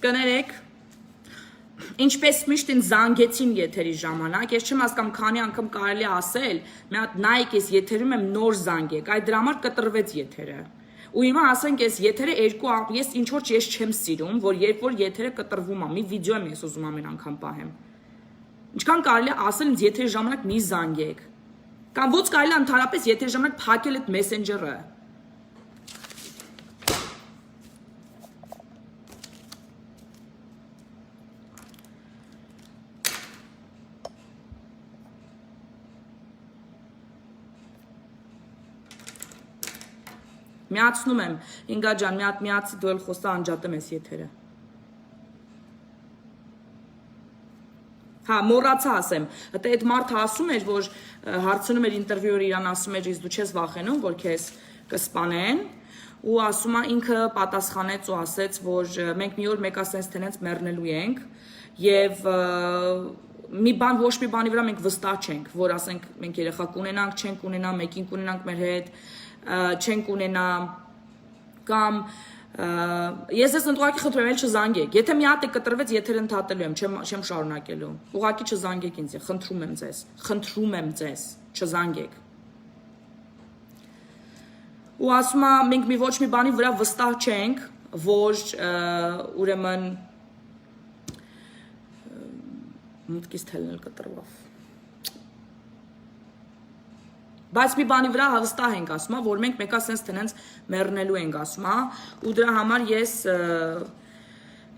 Կներեք, ինչպես միշտ ինձ զանգեցին եթերի ժամանակ, ես չեմ հասկանում քանի անգամ կարելի ասել, մի հատ նայեք ես եթերում եմ նոր զանգեք, այդ դրա համար կտրվեց եթերը։ Ու հիմա ասենք ես եթերը ես ինչ որ ես չեմ սիրում, որ երբ որ եթերը կտրվում է, մի վիդեո եմ ես ուզում ամեն անգամ պահեմ։ Ինչքան կարելի է ասել ինձ եթերի ժամանակ մի զանգեք։ Կամ ոչ կարելի է ընդհանրապես եթերի ժամանակ փակել այդ մեսենջերը։ Միացնում եմ, Ինգա ջան, մի հատ միացի դու էլ խոսա անջատեմ ես եթերը։ Հա, մոռացա ասեմ, հետո այդ մարդը ասում էր, որ հարցնում էր ինտերվյուերը իրան ասում էր, դու չես վախենում, որ քեզ կսպանեն, ու ասում է ինքը պատասխանեց ու ասեց, որ մենք մի օր մեկը ասենց թենենց մեռնելու ենք, եւ մի բան ոչ մի բանի վրա մենք վստահ չենք, որ ասենք մենք երեխա կունենանք, չենք ունենա, մեկին կունենանք մեր հետ, չենք ունենա կամ ես ես ընդուղակի խնդրում եմ չզանգեք, եթե մի հատ է կտրվեց եթեր ընդհատելու եմ, չեմ շարունակելու, ուղղակի չզանգեք ինձ, խնդրում եմ ձեզ, չզանգեք։ Ու ասում է մենք մի ոչ մի բանի վրա վստահ չենք, որ ուրեմն մտքից թելնել կտրվավ։ Բայց մի բանի վրա հավստահ ենք ասում, որ մենք մեկը սենց տնենց մեռնելու ենք ասում, ու դրա համար ես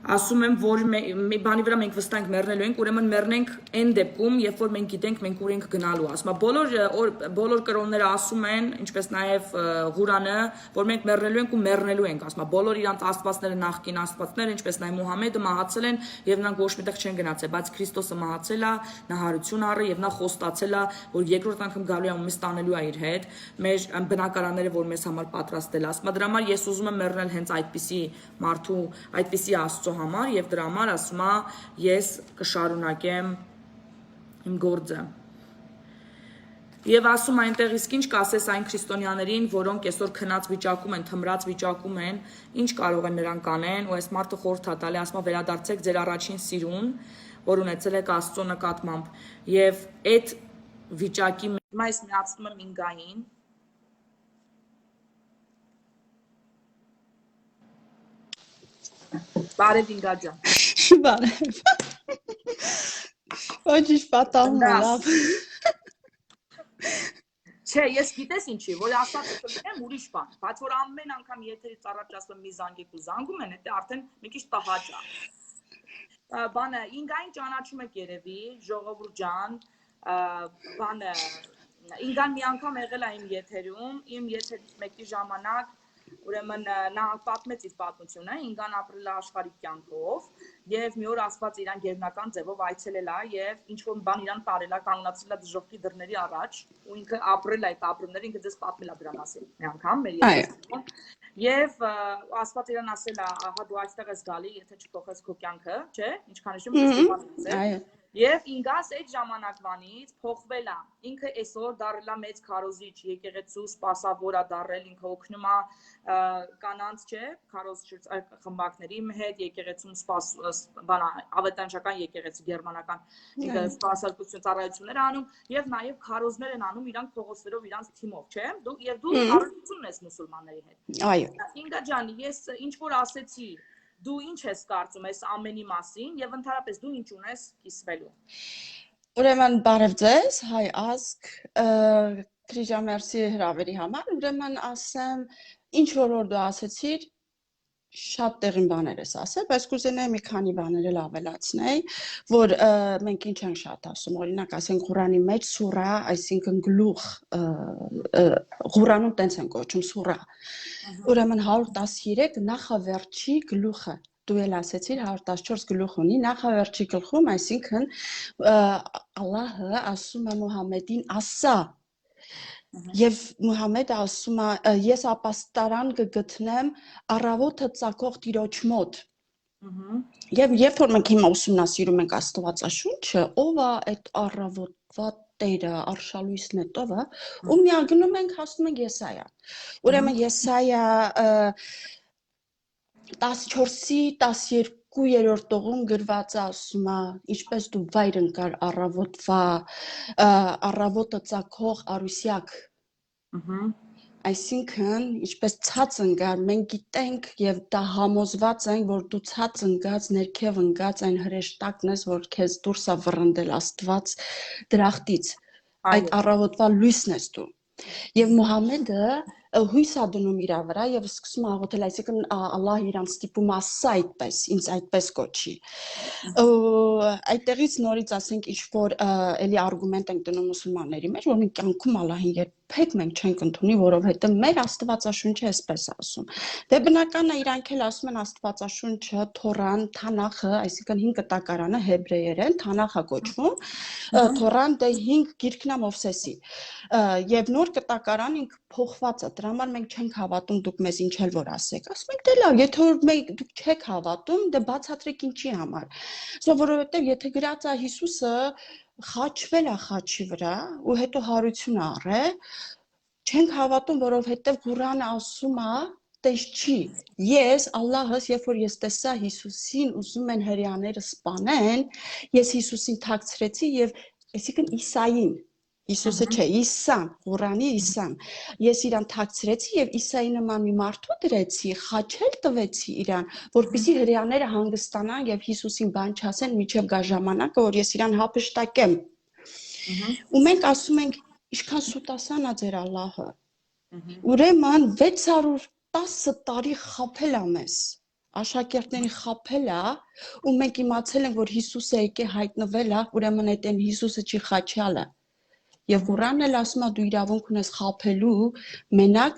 ասում եմ, որ մի բանի վրա մենք վստահ ենք մեռնելու ենք, ուրեմն մեռնենք այն դեպքում, երբ որ մենք գիտենք մենք ուր ենք գնալու, ասում, բոլոր կրոնները ասում են, ինչպես նաև Ղուրանը, որ մենք մեռնելու ենք ու մեռնելու ենք, ասում, բոլոր իրանց աստվածները նախկին աստվածները, ինչպես նաև Մուհամեդը մահացել են եւ նրանք ոչ միտեղ չեն գնացել, բայց Քրիստոսը մահացել է, նա հարություն առը եւ նա խոստացել է, որ երկրորդ անգամ գալու է ու մեզ տանելու է իր հետ, մեր բնակարանները, որ մեզ համար պատրաստել է, ասում, դրա համար ես ուզում եմ մեռնել հենց այդպիսի մարդու, այդպիսի Աստծո համար եւ դրա համար ասում է ես կշարունակեմ իմ գործը։ Եվ ասում այնտեղ իսկ ինչ կասես այն քրիստոնյաներին, որոնք այսօր քնած վիճակում են, թմրած վիճակում են, ինչ կարող են նրանք անեն, ու այս մարդը խորհուրդ է տալի, ասում է վերադարձեք ձեր առաջին սիրուն, որ ունեցել եք Աստծո նկատմամբ։ Եվ այդ վիճակի հիմա ես միացնում եմ Ինգային։ Բարև Ինգա ջան։ Բարև։ Ոչինչ պատահում է լավ։ Չէ, ես գիտես ինչի, որ ասած եմ ուրիշ բան, բայց որ ամեն անգամ եթերից առաջ ասում մի զանգեք ու զանգում են, դա արդեն մի քիչ տհաճ է։ Բանը Ինգային ճանաչում եք երևի, ժողովուրդ ջան, բանը Ինգան մի անգամ եղել է իմ եթերում, իմ եթերից մեկի ժամանակ ուրեմն նա պատմեց իր պատմությունը, Ինգան ապրել է աշխարհիկ կյանքով եւ մի օր ասված իրան գերնական ձևով այցելել է եւ ինչ որ բան իրան տարել է, կանգնացրել է դժոխքի դռների առաջ ու ինքը ապրել է այդ ապրումները, ինքը ձեզ պատմել է դրա մասին մի անգամ մեր եթերում եւ ասված իրան ասել է, ահա դու այստեղ ես գալի, եթե չփոխես քո կյանքը, չէ՞, ինչքան հիշում ես։ Եվ ինգաս այդ ժամանակվանից փոխվել է, ինքը այսօր դարել է մեծ քարոզիչ, եկեղեցու սպասավոր է դարել, ինքը օգնում է կանանց, չէ, քարոզիչ խմբակների հետ, եկեղեցում ավետարանչական եկեղեցի գերմանական, ինքը սպասարկություն ծառայություններ անում եւ նաեւ քարոզներ են անում իրանք փողոցներով իրանց թիմով, չէ՞, եւ դու քարոզություն ես մուսուլմանների հետ։ Այո։ Ինգա ջան, ես ինչ որ ասեցի Դու ինչ ես կարծում այս ամենի մասին եւ ընդհանրապես դու ինչ ունես կիսվելու։ Ուրեմն բարև ձեզ, հայ ազգ, Քրիստիան մերսի հրավերի համար, ուրեմն ասեմ, ինչ որ դու ասեցիր, շատ տեղին բաներ ես ասել, բայց կուզենայի մի քանի բաներ էլ ավելացնել, որ մենք ինչ ենք շատ ասում, օրինակ ասենք Ղուրանի մեջ սուրա, այսինքն գլուխ, Ղուրանում տենց են կոչում սուրա, ուրեմն 113 նախավերջի գլուխը, դու էլ ասեցիր 114 գլուխ ունի, նախավերջի գլխում, այսինքն Ալլահը ասում է Մուհամեդին ասա, Եվ Մուհամեդը ասում է, ես ապաստարան կգտնեմ առավոտը ծագող Տիրոջ մոտ։ Եվ երբ որ մենք հիմա ուսումնասիրում ենք Աստվածաշունչը, ով է այդ առավոտվա Տերը, արշալույսն է տովը, ու միագնում ենք հասնում ենք Եսայա։ Ուրեմն Եսայա 14-ի 2-րդ տողում գրված է ասում է ինչպես դու վայր ընկար առավոտը ծագող արուսյակ այսինքն ինչպես ցած ընկար մենք գիտենք եւ դա համոզված ենք որ դու ցած ընկած ներքև ընկած այն հրեշտակն ես որ քեզ դուրս է վռնդել Աստված դրախտից այդ առավոտվա լույսն ես դու եւ Մուհամեդը հույս է դնում իր վրա եւ սկսում է աղոթել այսինքն Ալլահ իրան ստիպում ասա այդպես ինձ այդպես կոչի այդտեղից նորից ասենք ինչ որ էլի արգումենտ ենք դնում մուսուլմանների մեջ որ մենք կյանքում Ալլահին երբեք մենք չենք ընդունի որովհետեւ մեր Աստվածաշունչը էսպես ասում դե բնական է իրանք էլ ասում են Աստվածաշունչը Թորան Թանախը այսինքն 5 կտակարանը հեբրեերեն Թանախը կոչվում Թորան դե 5 գիրքն է Մովսեսի եւ նոր կտակարան ինքը փոխված է դրա համար մենք չենք հավատում դուք մեզ ինչ էլ որ ասեք ասում ենք դե լավ եթե որ դուք չեք հավատում դե բացատրեք ինչի համար որովհետեւ եթե գրած է Հիսուսը խաչվել է խաչի վրա ու հետո հարություն առե չենք հավատում որովհետեւ Ղուրանը ասում է տես չի ես Ալլահս երբ որ ես տեսա Հիսուսին ուզում են հрьяաները սպանեն ես Հիսուսին թաքցրեցի եւ այսինքն Իսային Հիսուսը չէ Իսան Ղուրանի Իսան ես իրան թաքցրեցի եւ Իսայի նման մի մարդու դրեցի խաչել տվեցի իրան որպեսզի հрьяաները հանգստանան եւ Հիսուսին բան չասեն միջև գա ժամանակը որ ես իրան հափշտակեմ ու մենք ասում ենք ինչքան սուտասան է ձեր Ալլահը ուրեմն 610 տարի խաբել է մեզ աշակերտների խաբել է ու մենք իմացել ենք որ Հիսուսը եկե հայտնվել է ուրեմն այդ են Հիսուսը չի խաչյալը Եվ Ղուրանն էլ ասում է դու իրավունք ունես խաբելու մենակ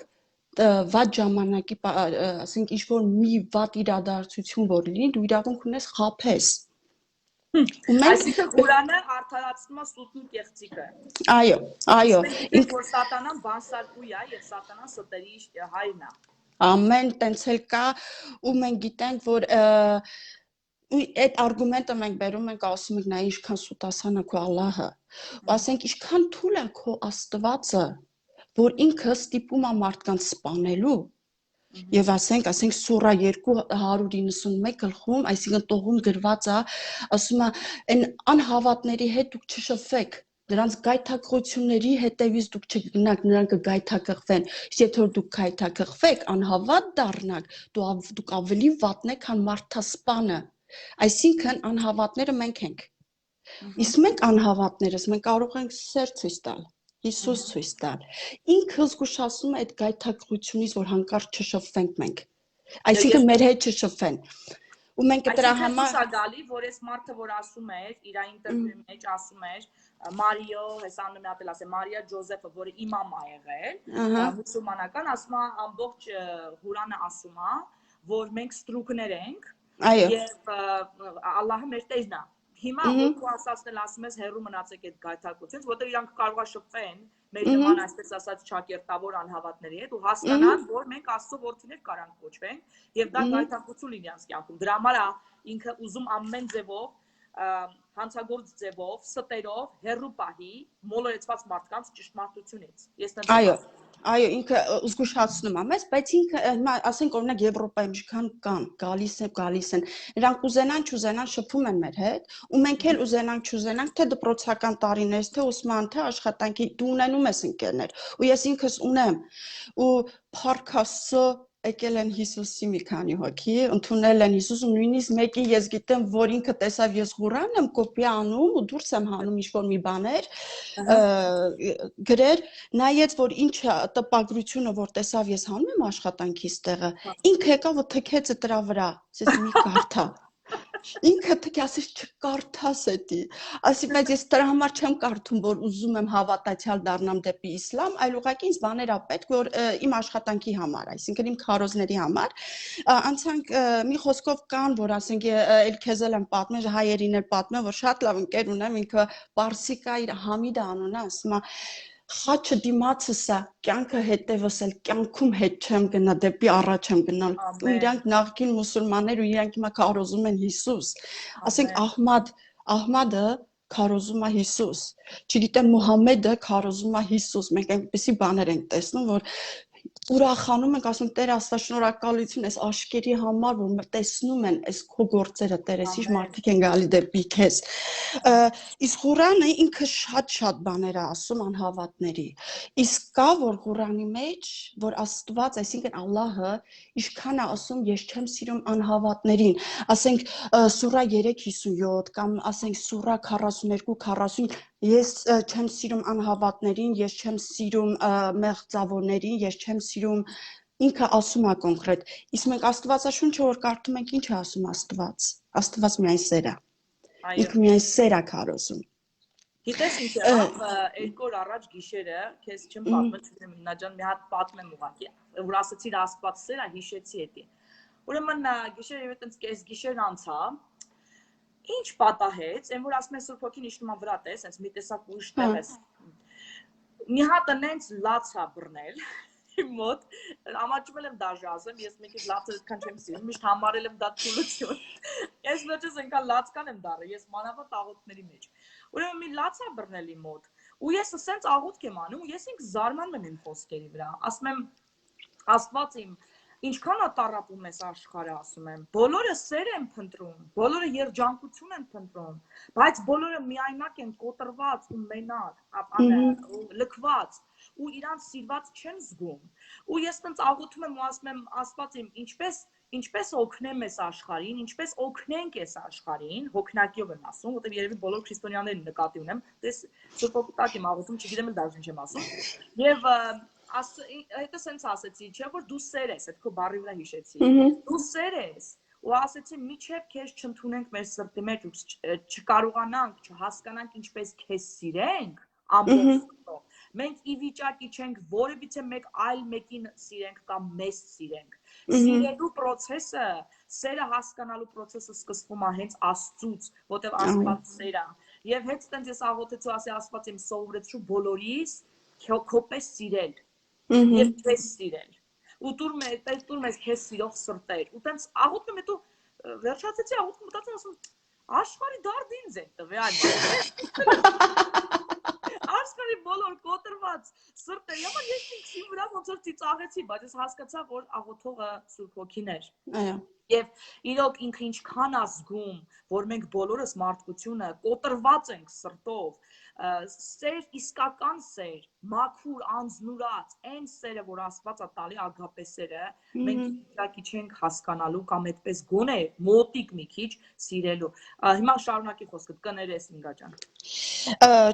վատ ժամանակի ասենք ինչ որ մի վատ իրադարձություն որ լինի դու իրավունք ունես խաբես Այսինքն Ղուրանը արդարացնում է սուտն ու կեղծիքը Այո ինքը որ սատանան բանսարկուի է եւ սատանան ստերի հայրն է ամեն տենց էլ կա ու մենք գիտենք որ այդ արգումենտը մենք բերում ենք ասում ենք նա ինչքան սուտասան է քո Ալլահը ու ասենք ինչքան թույլ է քո Աստվածը որ ինքը ստիպում է մարդկանց սպանելու եւ ասենք սուրա 291 գլխում այսինքն տողում գրված է ասում է այն անհավատների հետ դուք չշփվեք Նրանց գայթակղությունների հետևից դուք չգնաք, նրանք կգայթակղվեն։ Եթե որ դուք գայթակղվեք, անհավատ դառնաք, դուք ավելի վատն եք, քան մարդասպանը։ Այսինքն անհավատները մենք ենք։ Իսկ մենք անհավատներս մենք կարող ենք սեր ցույց տալ, Հիսուս ցույց տալ։ Ինքը զգուշացնում է այդ գայթակղությունից, որ հանկարծ չշփվենք մենք։ Այսինքն մեր հետ չշփվեն։ Ու մենք դրա համար գալի, որ այս մարդը որ ասում էր, իր ինտերվյուի մեջ ասում էր Մարիո, հեսանը մի հատ էլ ասել, Մարիա Ջոզեֆը, որը իմամ է եղել, մուսուլմանական, ասում է ամբողջ Ղուրանը ասում է, որ մենք ստրուկներ ենք, եւ Ալլահը մեր տերն է։ Հիմա որ ասածն էլ ասում ես հերու մնացեք այդ գայթակղությունից, որտեղ իրանք կարող է շփվեն մեր նման այսպես ասած ճակերտավոր անհավատների հետ ու հասկանան, որ մենք Աստծո որդիներ կարանք կոչվենք եւ դա գայթակղություն լինի իրենց կյանքում։ Դրա համար է ինքը ուզում ամեն ձևով հանցագործ ձևով, ստերով, հերու պահի մոլորեցված մարդկանց ճշմարտությունից։ Այո, ինքը զգուշացնում է մեզ, բայց ինքը ասենք օրինակ Եվրոպայում ինչքան կան, գալիս են, նրանք ուզենան չուզենան շփվում են մեր հետ, ու մենք էլ ուզենանք չուզենանք, թե դպրոցական տարիներից, թե ուսման, թե աշխատանքի դու ունենում ես ընկերներ, ու ես ինքս ունեմ, ու փառք Աստծո եկել են Հիսուսի մի քանի հոգի, ընդունել են Հիսուսը, նույնիսկ մեկի ես գիտեմ, որ ինքը տեսավ ես Ղուրան եմ կոպի անում ու դուրս եմ հանում ինչ-որ մի բաներ, գրեր, նայեց, որ ինչ տպագրությունը, որ տեսավ ես հանում եմ աշխատանքիս տեղը, ինքը եկավ ու թքեց դրա վրա, ասես մի կարդա։ Ինքը թքի ասես չկարդաս էդի, ասի բայց ես դրա համար չեմ կարդում, որ ուզում եմ հավատացյալ դառնամ դեպի իսլամ, այլ ուղղակի ինձ բաներ ա պետք, որ իմ աշխատանքի համար, այսինքն իմ քարոզների համար, անցանք մի խոսքով կան, որ ասենք էլ քեզ էլ եմ պատմել, հայերին էլ պատմել, որ շատ լավ ընկեր ունեմ, ինքը Պարսիկ է, իր Համիդը անունը, ասում է Խաչը դիմացս է, կյանքը հետևս էլ, կյանքում հետ չեմ գնա, դեպի առաջ եմ գնալ, ու իրանք նախկին մուսուլմաններ ու իրանք հիմա քարոզում են Հիսուս, ասենք Ահմադը քարոզում է Հիսուս, չգիտեմ Մուհամեդը քարոզում է Հիսուս, մենք այնպեսի բաներ ենք տեսնում, որ ուրախանում ենք, ասում Տեր Աստված շնորհակալություն այս աշկերի համար, որ տեսնում են այս քո գործերը, Տեր, այսիշ մարդիկ են գալի դեպի քեզ։ Իսկ Ղուրանը ինքը շատ բաներ է ասում անհավատների։ Իսկ կա որ Ղուրանի մեջ, որ Աստված, այսինքն Ալլահը, ինչքան է ասում, ես չեմ սիրում անհավատներին, ասենք սուրա 3:57 կամ ասենք սուրա 42:40 Ես չեմ սիրում անհավատներին, ես չեմ սիրում մեղձավորներին, ես չեմ սիրում ինքը ասում է կոնկրետ։ Իսկ մենք Աստվածաշունչը որ կարդում ենք, ինչ է ասում Աստված։ Աստված միայն սեր է։ Ինքը միայն սեր է քարոզում։ Գիտես ինչ է, երկու օր առաջ գիշերը, քեզ չեմ պատմում, Նաջան մի հատ պատմեմ ուղղակի, որ ասացիր Աստված սեր է, հիշեցի էդի։ Ուրեմն գիշերը եւ այդպես գիշերն անցա, ինչ պատահեց, այն որ ասում են Սուրբ Հոգին իջնում վրա տես, այնց մի տեսակ ուրիշ տեղ ես։ Մի հատ այնց լացա բռնել իմ մոտ, ամաչում եմ դաժե ասեմ, ես մի քիչ լացը այդքան չեմ սիրում, միշտ համարել եմ դա թուլություն։ Ես վերջս այնքան լացկան եմ դառել, ես մանավանդ աղոթքների մեջ։ Ուրեմն մի լացա բռնել իմ մոտ, ու ես ասենց աղոթք եմ անում, ու ես ինքս զարմանում եմ իմ խոսքերի վրա, ասում եմ Աստված իմ Ինչքան ատառապում ես աշխարհը, ասում եմ, բոլորը սեր են փնտրում, բոլորը երջանկություն են փնտրում, բայց բոլորը միայնակ են, կոտրված ու մենակ, լքված, ու իրանց սիրված չեն զգում։ Ու ես տենց աղոթում եմ ու ասում եմ, Աստված իմ, ինչպես օգնեմ այս աշխարհին, ինչպես օգնենք այս աշխարհին, հոգնակիով եմ ասում, որտեղ երևի բոլոր քրիստոնյաներին նկատի ունեմ, դες Սուրբ Օգուտակ եմ աղոթում, չգիտեմ էլ դաժան չեմ ասում, եւ Հետո սենց ասեցի, չէ՞ որ դու սեր ես, այդ քո բառի վրա հիշեցի։ Դու սեր ես, ու ասեցի, միչև քեզ չընդունենք մեր սրտի մեջ ու չկարողանանք, չհասկանանք ինչպես քեզ սիրենք, ամբողջ սրտով։ Մենք ի վիճակի չենք որևիցե մեկ այլ մեկին սիրենք կամ մեզ սիրենք։ Սիրելու process-ը, սերը հասկանալու process-ը սկսվում է հենց Աստծուց, որտեղ Աստված սեր է։ Եվ հենց տենց ես աղոթեցի, ասի Աստված իմ սովորեցրու բոլորիս քո պես սիրել։ Եվ քեզ սիրել։ Ու դուր մեզ քեզ սիրող սրտեր։ Ու տենց աղոթում հետո վերջացեցի աղոթում մտածում ասում աշխարհի դարդ ինձ է տվել այլ։ Աշխարհի բոլոր կոտրված սրտերը, ямар ես ինքսի վրա ոնց որ ծիծաղեցի, բայց ես հասկացա, որ աղոթողը Սուրբ Հոգին էր։ Այո։ Եվ իրոք ինքը ինչքան ազգում, որ մենք բոլորս մարդկությունը կոտրված ենք սրտով, սեր, իսկական սեր, մաքուր, անձնուրաց, այն սերը, որ Աստված է տալի ագապե սերը, մենք իհարկե չենք հասկանալու կամ այդպես գոնե մոտիկ մի քիչ սիրելու։ Հիմա շարունակի խոսքդ, կներես Ինգա ջան։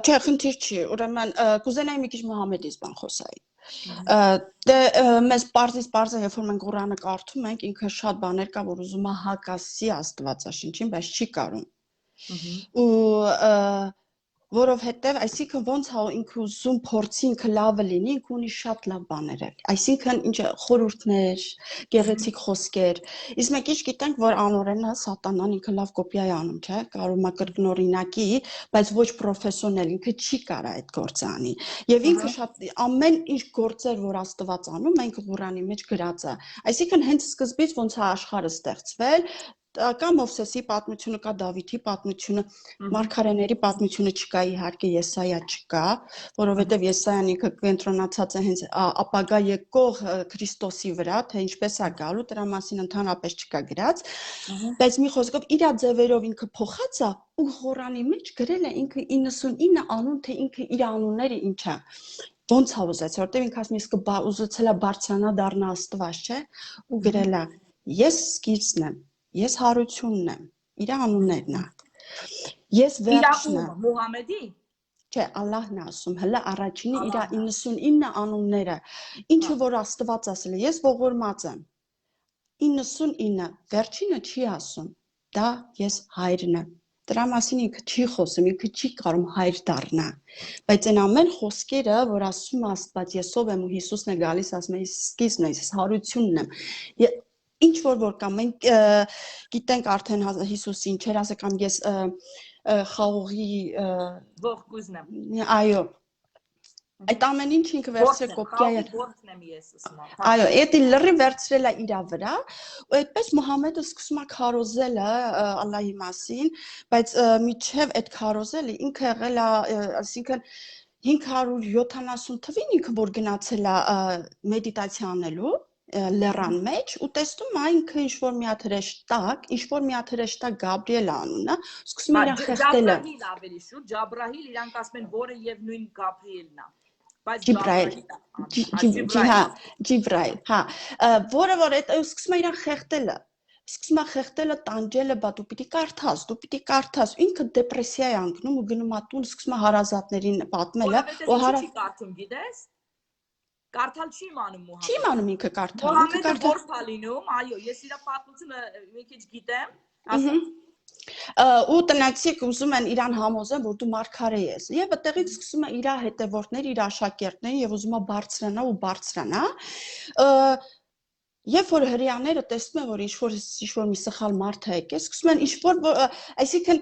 Չէ, խնդիր չի, ուրեմն կուզենայի մի քիչ Մուհամեդից բան խոսայի։ Դե մեզ պարզից երբ որ մենք Ղուրանը կարդում ենք, ինքը շատ բաներ կա, որ ուզում է հակասի Աստվածաշնչին, բայց չի կարում։ Ու որովհետև, այսինքն ոնց է ինքը ուզում փորձի ինքը լավը լինի, ինքը ունի շատ լավ բաներ էլ։ Այսինքն ինչ խորհուրդներ, գեղեցիկ խոսքեր։ Իսկ մենք ինչ գիտենք, որ անօրենը սատանան ինքը լավ կոպիա է անում, չէ՞, կարում է կրկնօրինակի, բայց ոչ պրոֆեսիոնալ, ինքը չի կարա այդ գործը անի։ Եվ ինքը շատ ամեն ինչ գործեր, որ Աստված անում, մենք Ղուրանի մեջ գրած է։ Այսինքն հենց սկզբից ոնց է աշխարհը ստեղծվել, կա Մովսեսի պատմությունը, կա Դավիթի պատմությունը, մարգարեների պատմությունը չկա, իհարկե Եսայա չկա, որովհետև Եսայան ինքը կենտրոնացած է հենց ապագա եկող Քրիստոսի վրա, թե ինչպես է գալու, դրա մասին ընդհանրապես չկա գրած, բայց մի խոսքով իր ձևերով ինքը փոխած է ու Ղուրանի մեջ գրել է ինքը 99 անուն, թե ինքը իր անունները ինչ է։ Ոնց է ուզեց, որտեղ ինքը ասում է ուզեցել է բարձրանա դառնա Աստված, չէ՞, ու գրել է ես սկիզբն եմ, ես հարությունն եմ, իր անուններն է։ Ես վերջն եմ։ Մուհամեդի։ Չէ, Ալլահն է ասում, հələ առաջինի իր 99 անունները, ինչը որ Աստված ասել է, ես ողորմած եմ։ 99, վերջինը չի ասում, դա ես հայրն եմ։ Դրա մասին ինքը չի խոսում, ինքը չի կարող հայր դառնա։ Բայց այն ամեն խոսքերը, որ ասում է Աստված, ես ով եմ ու Հիսուսն է գալիս, ասում է ես սկիզբն եմ, ես հարությունն եմ։ Ինչ որ կա, մենք գիտենք արդեն Հիսուսի ինչեր ասը կամ ես խաղողի ողկույզն եմ։ Այո։ Այդ ամեն ինչ ինքը վերցրել կոպիա է։ Որդն եմ ես ասում։ Այո, էդի լրի վերցրել է իր վրա, ու այդպես Մուհամեդը սկսում է քարոզելը Ալլահի մասին, բայց միջև այդ քարոզելը ինքը եղել է, այսինքն 570 թվին ինքը որ գնացել է մեդիտացիա անելու լեռան մեջ ու տեսնում է ինքը ինչ որ մի հատ հրեշտակ, ինչ որ մի հատ հրեշտակ Գաբրիելը անունը, սկսում է իրան խեղդելը։ Ջաբրահիլ ավելի շուտ, Ջաբրահիլ իրանք ասում են, որը եւ նույն Գաբրիելն է։ Բայց Ջիբրայել, հա, որը որ այդ սկսում է իրան խեղդելը։ Սկսում է խեղդելը, տանջելը, բա դու պիտի կարդաս, ինքը դեպրեսիա է անկնում ու գնում է տուն, սկսում է հարազատներին պատմելը, ու չի կարդում, գիտես։ Կարդալ չի իմանում Մուհամեդը։ Չի իմանում ինքը կարդալ։ Մուհամեդը որս է լինում, այո, ես իր պատմությունը մի քիչ գիտեմ, ասում ու տնացիք ուզում են իրան համոզեն, որ դու մարգարե ես։ Եվ այդտեղից սկսում է իր հետևորդներ, իր աշակերտներին եւ ուզում է բարձրանա։ Երբ որ հрьяաները տեսնում են, որ ինչ-որ մի սխալ մարդ է եկել, սկսում են ինչ-որ, այսինքն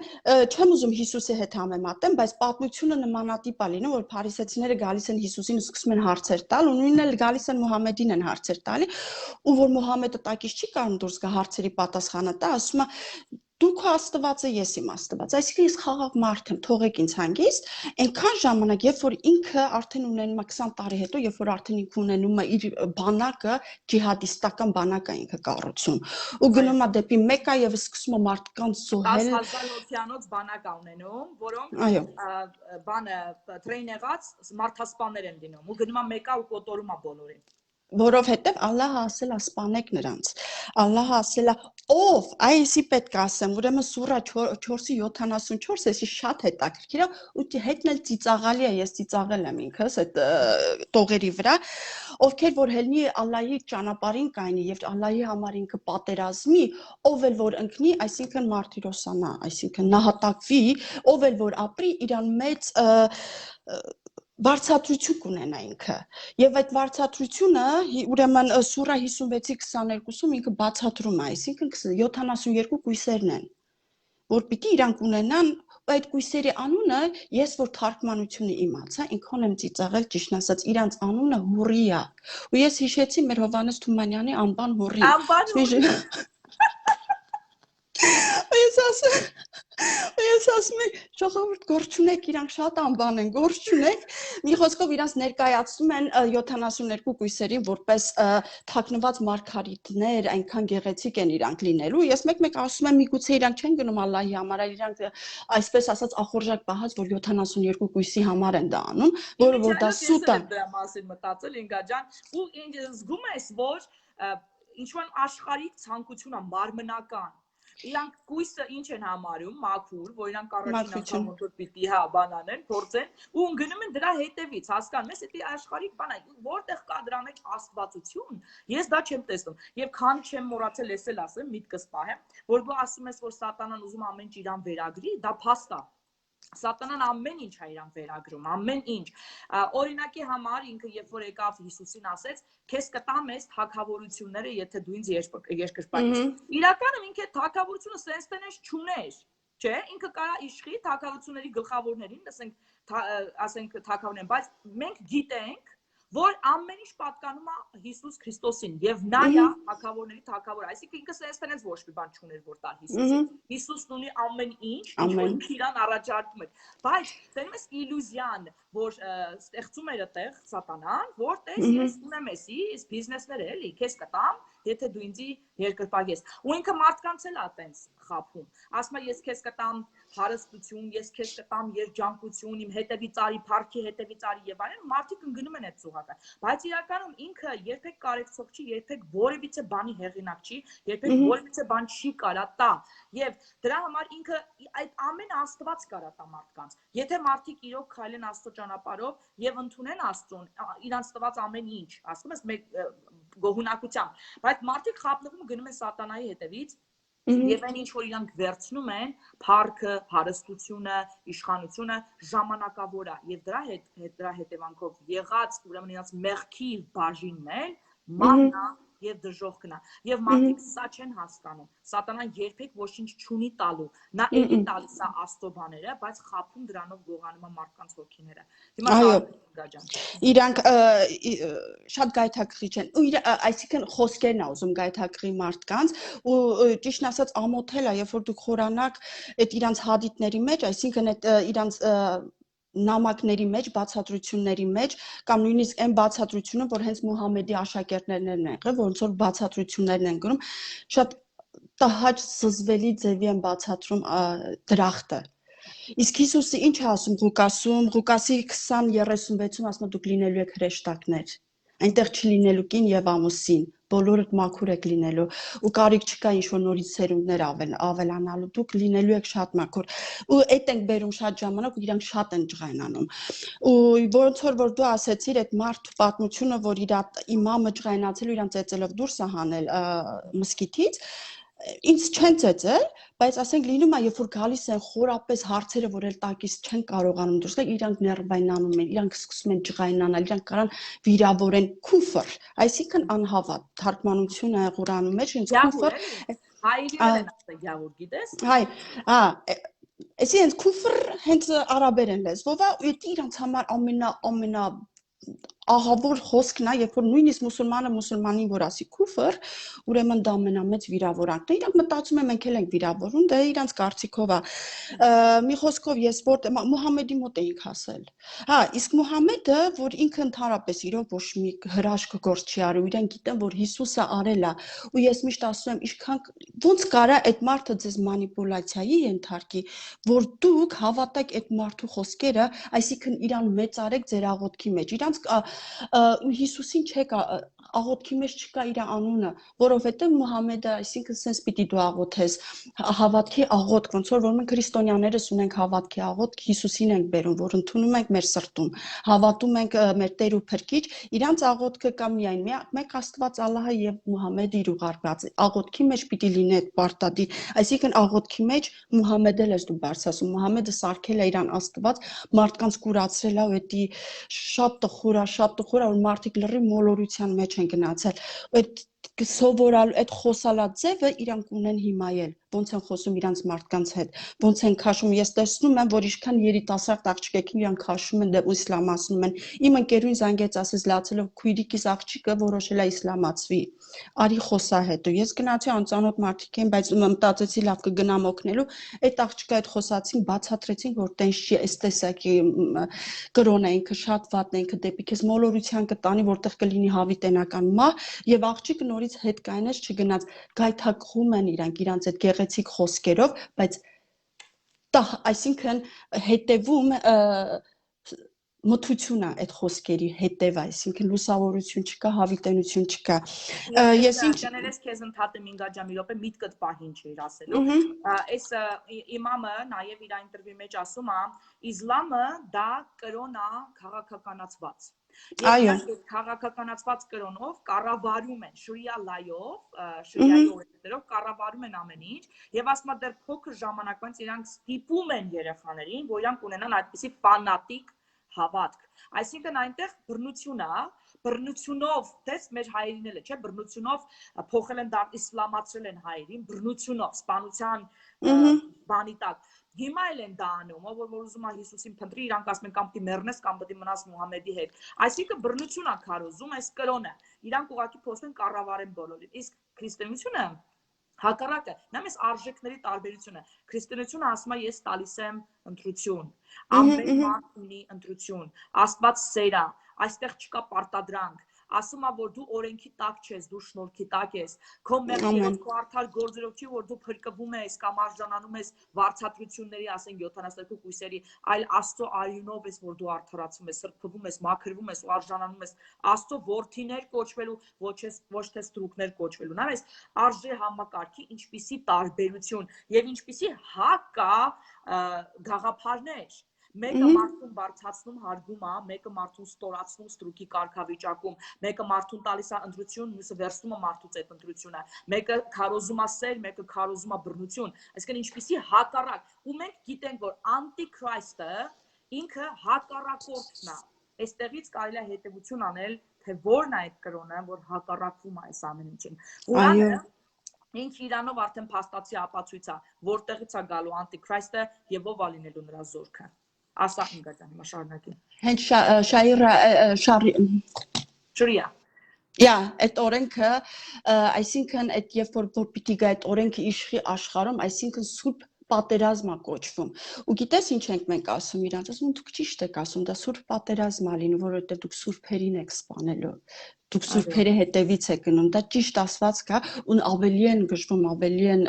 չեմ ուզում Հիսուսի հետ համեմատեմ, բայց պատմությունը նմանատիպ է լինում, որ փարիսեցիները գալիս են Հիսուսին ու սկսում են հարցեր տալ, ու նույնն էլ գալիս են Մուհամեդին են հարցեր տալի, ու որ Մուհամեդը տակից չի կարող դուրս գա հարցերի պատասխանը տա, ասում է դու քո Աստվածը, ես իմ Աստված։ Այսինքն ես խաղաղ մարդ եմ, թողեք ինձ հանգիստ, այնքան ժամանակ, երբ որ ինքը արդեն ունենում է 20 տարի հետո, երբ որ արդեն ինքը ունենում է իր բանակը, ջիհադիստական բանակ է ինքը կառուցում, ու գնում է դեպի Մեկա եւ սկսում է մարդկանց զոհել 10,000 օթյանոց բանակ է ունենում, որոնք բանը տրեյնեղած մարդասպաներ են լինում, ու գնում է Մեկա ու կոտորում է բոլորին։ Որովհետև Ալլահը ասել է սպանեք նրանց։ Ալլահը ասել է ով, այսի պետք է ասեմ, ուրեմն սուրա 4:74, էսի շատ հետաքրքիր է, ու հետն էլ ծիծաղալի է, ես ծիծաղել եմ ինքս այդ տողերի վրա, ովքեր որ հելնի Ալլահի ճանապարհին կայնի եւ Ալլահի համար ինքը պատերազմի, ով էլ որ ընկնի, այսինքն մարտիրոսանա, այսինքն նահատակվի, ով էլ որ ապրի, իրան մեծ վարձատրություն կունենա ինքը եւ այդ վարձատրությունը ուրեմն սուրա 56:22-ում ինքը բացատրում է, այսինքն 72 կույսերն են, որ պիտի իրանք ունենան այդ կույսերի անունը, ես որ թարգմանությունը իմացա, ինքն եմ ծիծաղել, ճիշտ ասած, իրանց անունը Հուրիա, ու ես հիշեցի մեր Հովհաննես Թումանյանի անբան Հուրի։ Ես ասում եմ, ժողովուրդ գործ չունեք, իրանք շատ անբան են, գործ չունեք, մի խոսքով իրանց ներկայացնում են 72 կույսերին որպես թաքնված մարգարիտներ, այնքան գեղեցիկ են իրանք լինելու, ես մեկ-մեկ ասում եմ, միգուցե իրանք չեն գնում Ալլահի համար, այլ իրանք այսպես ասած ախորժակ պահած, որ 72 կույսի համար են դա անում, որը որ դա սուտ է։ Դրա մասին մտածել Ինգա ջան, ու զգում ես, որ ինչ-որ աշխարհիկ ցանկություն է մարմնական Իրանք կույսը ինչ են համարում, մաքուր, որ իրանք առաջին անգամ ոնց որ պիտի հա բան անեն, փորձեն, ու գնում են դրա հետևից, հասկանում ես, դա աշխարհիկ բան է, որտեղ կա դրա մեջ աստվածություն, ես դա չեմ տեսնում։ Եվ քան չեմ մոռացել ես էլ ասեմ, միտքս պահեմ, որ դու ասում ես, որ սատանան ուզում ամեն ինչ իրան վերագրի, դա փաստ է։ Սատանան ամեն ինչ է իրան վերագրում, ամեն ինչ։ Օրինակի համար ինքը երբ որ եկավ Հիսուսին ասեց, քեզ կտամ ես թագավորությունները, եթե դու ինձ երկրպագես։ Իրականում ինքը թագավորությունը սենց տենես չուներ, չէ՞, ինքը կարա իշխի թագավորությունների գլխավորներին, ասենք թագավորներին, բայց մենք գիտենք որ ամեն ինչ պատկանում է Հիսուս Քրիստոսին եւ նա է թագավորների թագավոր, այսինքն ինքը սենստենից ոչ մի բան չուներ որ տա Հիսուսին։ Հիսուսն ունի ամեն ինչ, ինչ իրան առաջարկում է, բայց դերում ես իլյուզիան, որ ստեղծում էր այդտեղ սատանան, որտեղ ես ունեմ էսի, ես բիզնեսներ էլի, քեզ կտամ, եթե դու ինձ երկրպագես։ Ու ինքը մարդկանց էլ է այտենց խափում։ Ասում է ես քեզ կտամ հարստություն, ես քեզ կտամ երջանկություն, իմ հետևից արի, փառքի հետևից արի եւ այլն, մարդիկ ընկնում են այդ ծուղակը։ Բայց իրականում ինքը երբեք կարեկցող չի, երբեք որևիցե բանի հեղինակ չի, երբեք որևիցե բան չի կարա տա։ Եվ դրա համար ինքը այդ ամեն Աստված կարա տա մարդկանց։ Եթե մարդիկ իրոք քայլեն Աստծո ճանապարհով եւ ընդունեն Աստծուն, իրանց տված ամեն ինչ, ասում ես մեկ գոհունակությամբ, բայց մարդիկ խափնվում գնում են սատանայի հետևից Եվ այն ինչ որ իրանք վերցնում են, փառքը, հարստությունը, իշխանությունը ժամանակավոր է եւ դրա հետևանքով եղած ուրեմն իրանք մեղքի բաժինն էլ մաննա եւ դժոխքն է եւ մարդիկ սա չեն հասկանում սատանան երբեք ոչինչ չունի տալու նա էլի տալիս է աստծո բաները բայց խափում դրանով գողանում է մարդկանց հոգիները հիմա գաջան իրանք շատ գայթակղիչ են ու այսինքն խոսքերն է ուզում գայթակղի մարդկանց ու ճիշտ ասած ամոթել է երբ որ դուք խորանաք այդ իրանց հադիտների մեջ այսինքն այդ իրանց նամակների մեջ, բացատրությունների մեջ կամ նույնիսկ այն բացատրությունը, որ հենց Մուհամեդի աշակերտներն են եղել, ոնց որ բացատրություններն են գրում, շատ տհաճ զզվելի ձևի են բացատրում դրախտը։ Իսկ Հիսուսը ինչ է ասում Ղուկասում, Ղուկասի 20:36-ում ասում է դուք լինելու եք հրեշտակներ։ Այնտեղ չլինելու կին եւ ամուսին, բոլորդ մաքուր եք լինելու ու կարիք չկա ինչ որ նորից սերունդներ ավելանալու, դուք լինելու եք շատ մաքուր։ Ու այդ ենք բերում շատ ժամանակ ու իրանք շատ են ջղայնանում։ Ու ոնց որ դու ասեցիր այդ մարդու պատմությունը, որ իր իմամը ջղայնացել ու իրան ծեծելով դուրս է հանել մսկիթից, ինձ չեն ծեծել, բայց ասենք լինում է, երբ որ գալիս են խորապես հարցերը, որ էլ տակից չեն կարողանում դուրս գալ, իրանք ներվայնանում են, իրանք սկսում են ջղայնանալ, իրանք կարան վիրավորեն քուֆր, այսինքն անհավատ, թարգմանությունը Ղուրանի մեջ ինձ քուֆր, հայերեն են ասել գյավուր, գիտես։ հայ, այսի հենց քուֆր հենց արաբերեն լեզվով է, ու դա իրանք համար ամենա ահավոր խոսքն է, երբ որ նույնիսկ մուսուլմանին որ ասի քուֆր, ուրեմն դա ամենամեծ վիրավորանքն է։ Իրանք մտածում են մենք էլ ենք վիրավորում, դա իրանք կարծիքով է։ Մի խոսքով ես որ Մուհամեդի մոտ էինք ասել։ Հա, իսկ Մուհամեդը, որ ինքը ընդհանրապես իրոք ոչ մի հրաշք գործ չի արել, իրենք գիտեն, որ Հիսուսը արել է, ու ես միշտ ասում եմ, ինչքան ոնց կարա այդ մարդը ձեզ մանիպուլյացիայի ենթարկի, որ դուք հավատաք այդ մարդու խոսքերը, այսինքն իրան մեծարեք ձեր աղոթքի մեջ։ Իրանք Հիսուսին չեք աղոթքի մեջ չկա իր անունը, որովհետև Մուհամեդը, այսինքն sense պիտի դու աղոթես, հավատքի աղոթք, ոնց որ մենք քրիստոնյաներս ունենք հավատքի աղոթք, Հիսուսին ենք բերում, որ ընդունում ենք մեր սրտում, հավատում ենք մեր Տեր ու Փրկիչ, իրանց աղոթքը կա միայն մեկ Աստված Ալլահը եւ Մուհամեդը իր ուղարկած աղոթքի մեջ պիտի լինի այդ պարտադիր, այսինքն աղոթքի մեջ Մուհամեդը ես դու բարձրացում, Մուհամեդը սարքել է իրան Աստված, մարդկանց կուրացրել է ու դա շատ տխուր է, որ մարդիկ լրի մոլորության մեջ են գնացել, այդ սովորալ այդ խոսալա ձևը իրանք ունեն հիմա էլ ոնց են խոսում իրանց մարդկանց հետ ոնց են քաշում ես տեսնում եմ որ ինչքան երիտասարդ աղջիկներին իրանք քաշում են դեպի իսլամացնում են իմ ընկերուհին զանգեց ասես լացելով քույրիկիս աղջիկը որոշել է իսլամացվի արի խոսա հետո ես գնացի անծանոթ մարդիկ են բայց մտածեցի լավ կգնամ օգնելու այդ աղջիկը այդ խոսացին բացատրեցին որ տենց չի այս տեսակի կրոն է ինքը շատ վատն է ինքը դեպի քեզ մոլորության կտանի որտեղ կլինի հավիտենական մահ եւ աղջիկը նորից հետ կայնես չգնաց գայթակղում են իրանց այդ գեղեցիկ խոսքերով բայց այսինքն հետևում մթությունը այդ խոսքերի հետև այսինքն լուսավորություն չկա հավիտենություն չկա ես ինքներս քեզ ընդհատեմ ինգաջամ մի րոպե միտքդ պահին չէր ասելու այս իմամը նաև իր ինտերվյուի մեջ ասում է իսլամը դա կրոն է քաղաքականացված եւ քաղաքականացված կրոնով կառավարում են շրիա լայով շրիայի օրենքներով կառավարում են ամեն ինչ եւ ասում դեռ փոքր ժամանակից իրանք ստիպում են երեխաներին որ իրանք ունենան այդպիսի ֆանատիկ հավատք այսինքն այնտեղ բռնություն է բռնությունով դες մեր հայերին էլ է չէ բռնությունով փոխել են դա իսլամացրել են հայերին բռնությունով սպանության բանի տակ հիմա էլ են դա անում որ ուզում է Հիսուսին փնտրի իրանք ասում են կամ պիտի մեռնես կամ պիտի մնաս Մուհամեդի հետ այսինքն բռնություն է քարոզում այս կրոնը իրանք ուղղակի փորձում են կառավարեն բոլորին իսկ քրիստոնեությունը հակառակը նամես արժեքների տարբերությունը քրիստոնեությունը ասում է ես տալիս եմ ընտրություն ամեն մարդ ունի ընտրություն Աստված սեր է այստեղ չկա պարտադրանք ասում է որ դու օրենքի տակ ես դու շնորհքի տակ ես քո մեղքերով քո արդար գործերով չի որ դու փրկվում ես կամ արժանանում ես վարձատրությունների ասենք 72 կույսերի այլ Աստծո արյունով ես որ դու արդարացում ես սրբվում ես մաքրվում ես ու արժանանում ես Աստծո որդիներ կոչվելու ոչ թե ստրուկներ կոչվելու նա այս արժե համակարգի ինչպիսի տարբերություն եւ ինչպիսի հակ կա գաղափարներ մեկը մարդուն բարձրացնում հարգում է, մեկը մարդուն ստորացնում ստրուկի կարգավիճակում, մեկը մարդուն տալիս է ընտրություն, մյուսը վերցնում է մարդուց այդ ընտրությունը, մեկը քարոզում է սեր, մեկը քարոզում է բռնություն, այսինքն ինչպիսի հակառակ, ու մենք գիտենք, որ անտիքրիստը ինքը հակառակորդն է, այստեղից կարելի է հետևություն անել, թե որն է այդ կրոնը, որ հակառակվում է այս ամեն ինչին, Ղուրանը ինք իրանով արդեն փաստացի ապացույց է, որտեղից է գալու անտիքրիստը եւ ով է լինելու նրա զորքը Ասա ինգաջան հիմա շարունակի Հենց շարիա այդ օրենքը այսինքն այդ երբ որ պիտի գա այդ օրենքը իշխի աշխարհում այսինքն սուրբ պատերազմ է կոչվում։ Ու գիտես ինչ ենք մենք ասում իրանց, ասում դուք ճիշտ եք ասում, դա սուրբ պատերազմ է լինում, որովհետև դուք սուրբերին եք սպանելու։ Դուք սուրբերի հետևից եք գնում, դա ճիշտ ասված կա ու ավելի են գժվում, ավելի են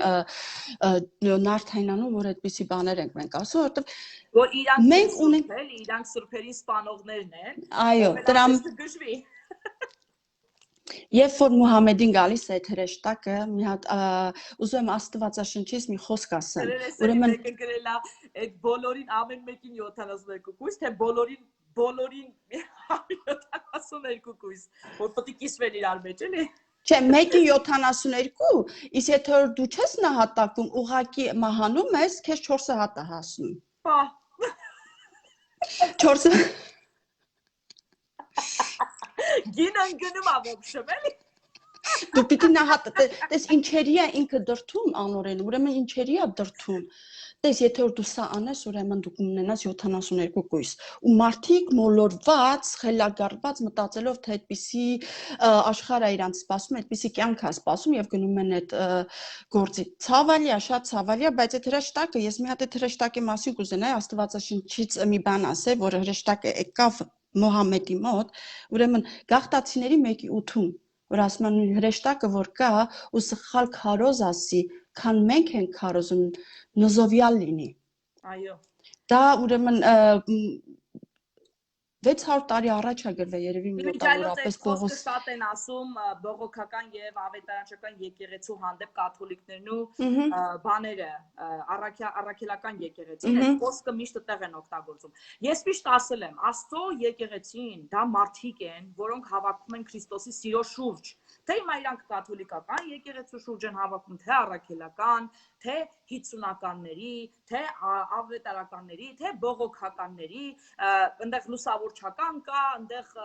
նարդայնանում, որ այդպիսի բաներ ենք մենք ասում, որովհետև որ իրանք մենք ունենք էլի, իրանք սուրբերի սպանողներն են։ Այո, դրամ գժվի։ Երբ որ Մուհամեդին գալիս է այդ հրեշտակը, մի հատ ուզում եմ Աստվածաշնչից մի խոսք ասեմ։ Ուրեմն մեկը գրել է այդ բոլորին ամեն մեկին 72 կույս, թե բոլորին 172 կույս, որ պետք է կիսվեն իրար մեջ, էլի։ Չէ, մեկին 72, իսկ եթե որ դու չես նահատակվում, ուղղակի մահանում ես, քեզ 4 հատ է հասնում։ Պա։ 4 Գինն գնում ավոբշեմ, էլի։ Դու պիտի տես ինչերի է ինքը դրթում անորեն, ուրեմն ինչերի է դրթում։ Տես եթե որ դու սա անես, ուրեմն դու կունենաս 72 կույս։ Ու մարդիկ մոլորված, խելագարված մտածելով թե այդպիսի աշխարհը իրանց սպասում, այդպիսի կյանք է սպասում եւ գնում են այդ գործի։ Ցավալի է, շատ ցավալի է, բայց այդ հրեշտակը, ես մի հատ այդ հրեշտակի մասին կուզենայի Աստվածաշնչից մի բան ասել, որ հրեշտակը եկավ Մուհամեդի մոտ, ուրեմն գաղտացիների 1:8 որ ասում են հրեշտակը որ կա ու սխալ քարոզ ասի, քան մենք ենք քարոզում նոզովյալ լինի։ Այո։ Դա ուրեմն 600 տարի առաջ է գրվել երևի մոտավորապես Պողոս։ Շատ են ասում բողոքական եւ ավետարանչական եկեղեցու հանդեպ կաթոլիկներն ու բաները առաքելական եկեղեցին այս խոսքը միշտ տեղ են օգտագործում։ Ես միշտ ասել եմ, Աստծո եկեղեցին դա մարդիկ են, որոնք հավաքվում են Քրիստոսի սիրո շուրջ։ Թե հիմա իրանք կաթոլիկական եկեղեցու շուրջ են հավաքվում, թե առաքելական, թե 50-ականների, թե ավետարանականների, թե բողոքականների, այնտեղ լուսավորչական կա, այնտեղ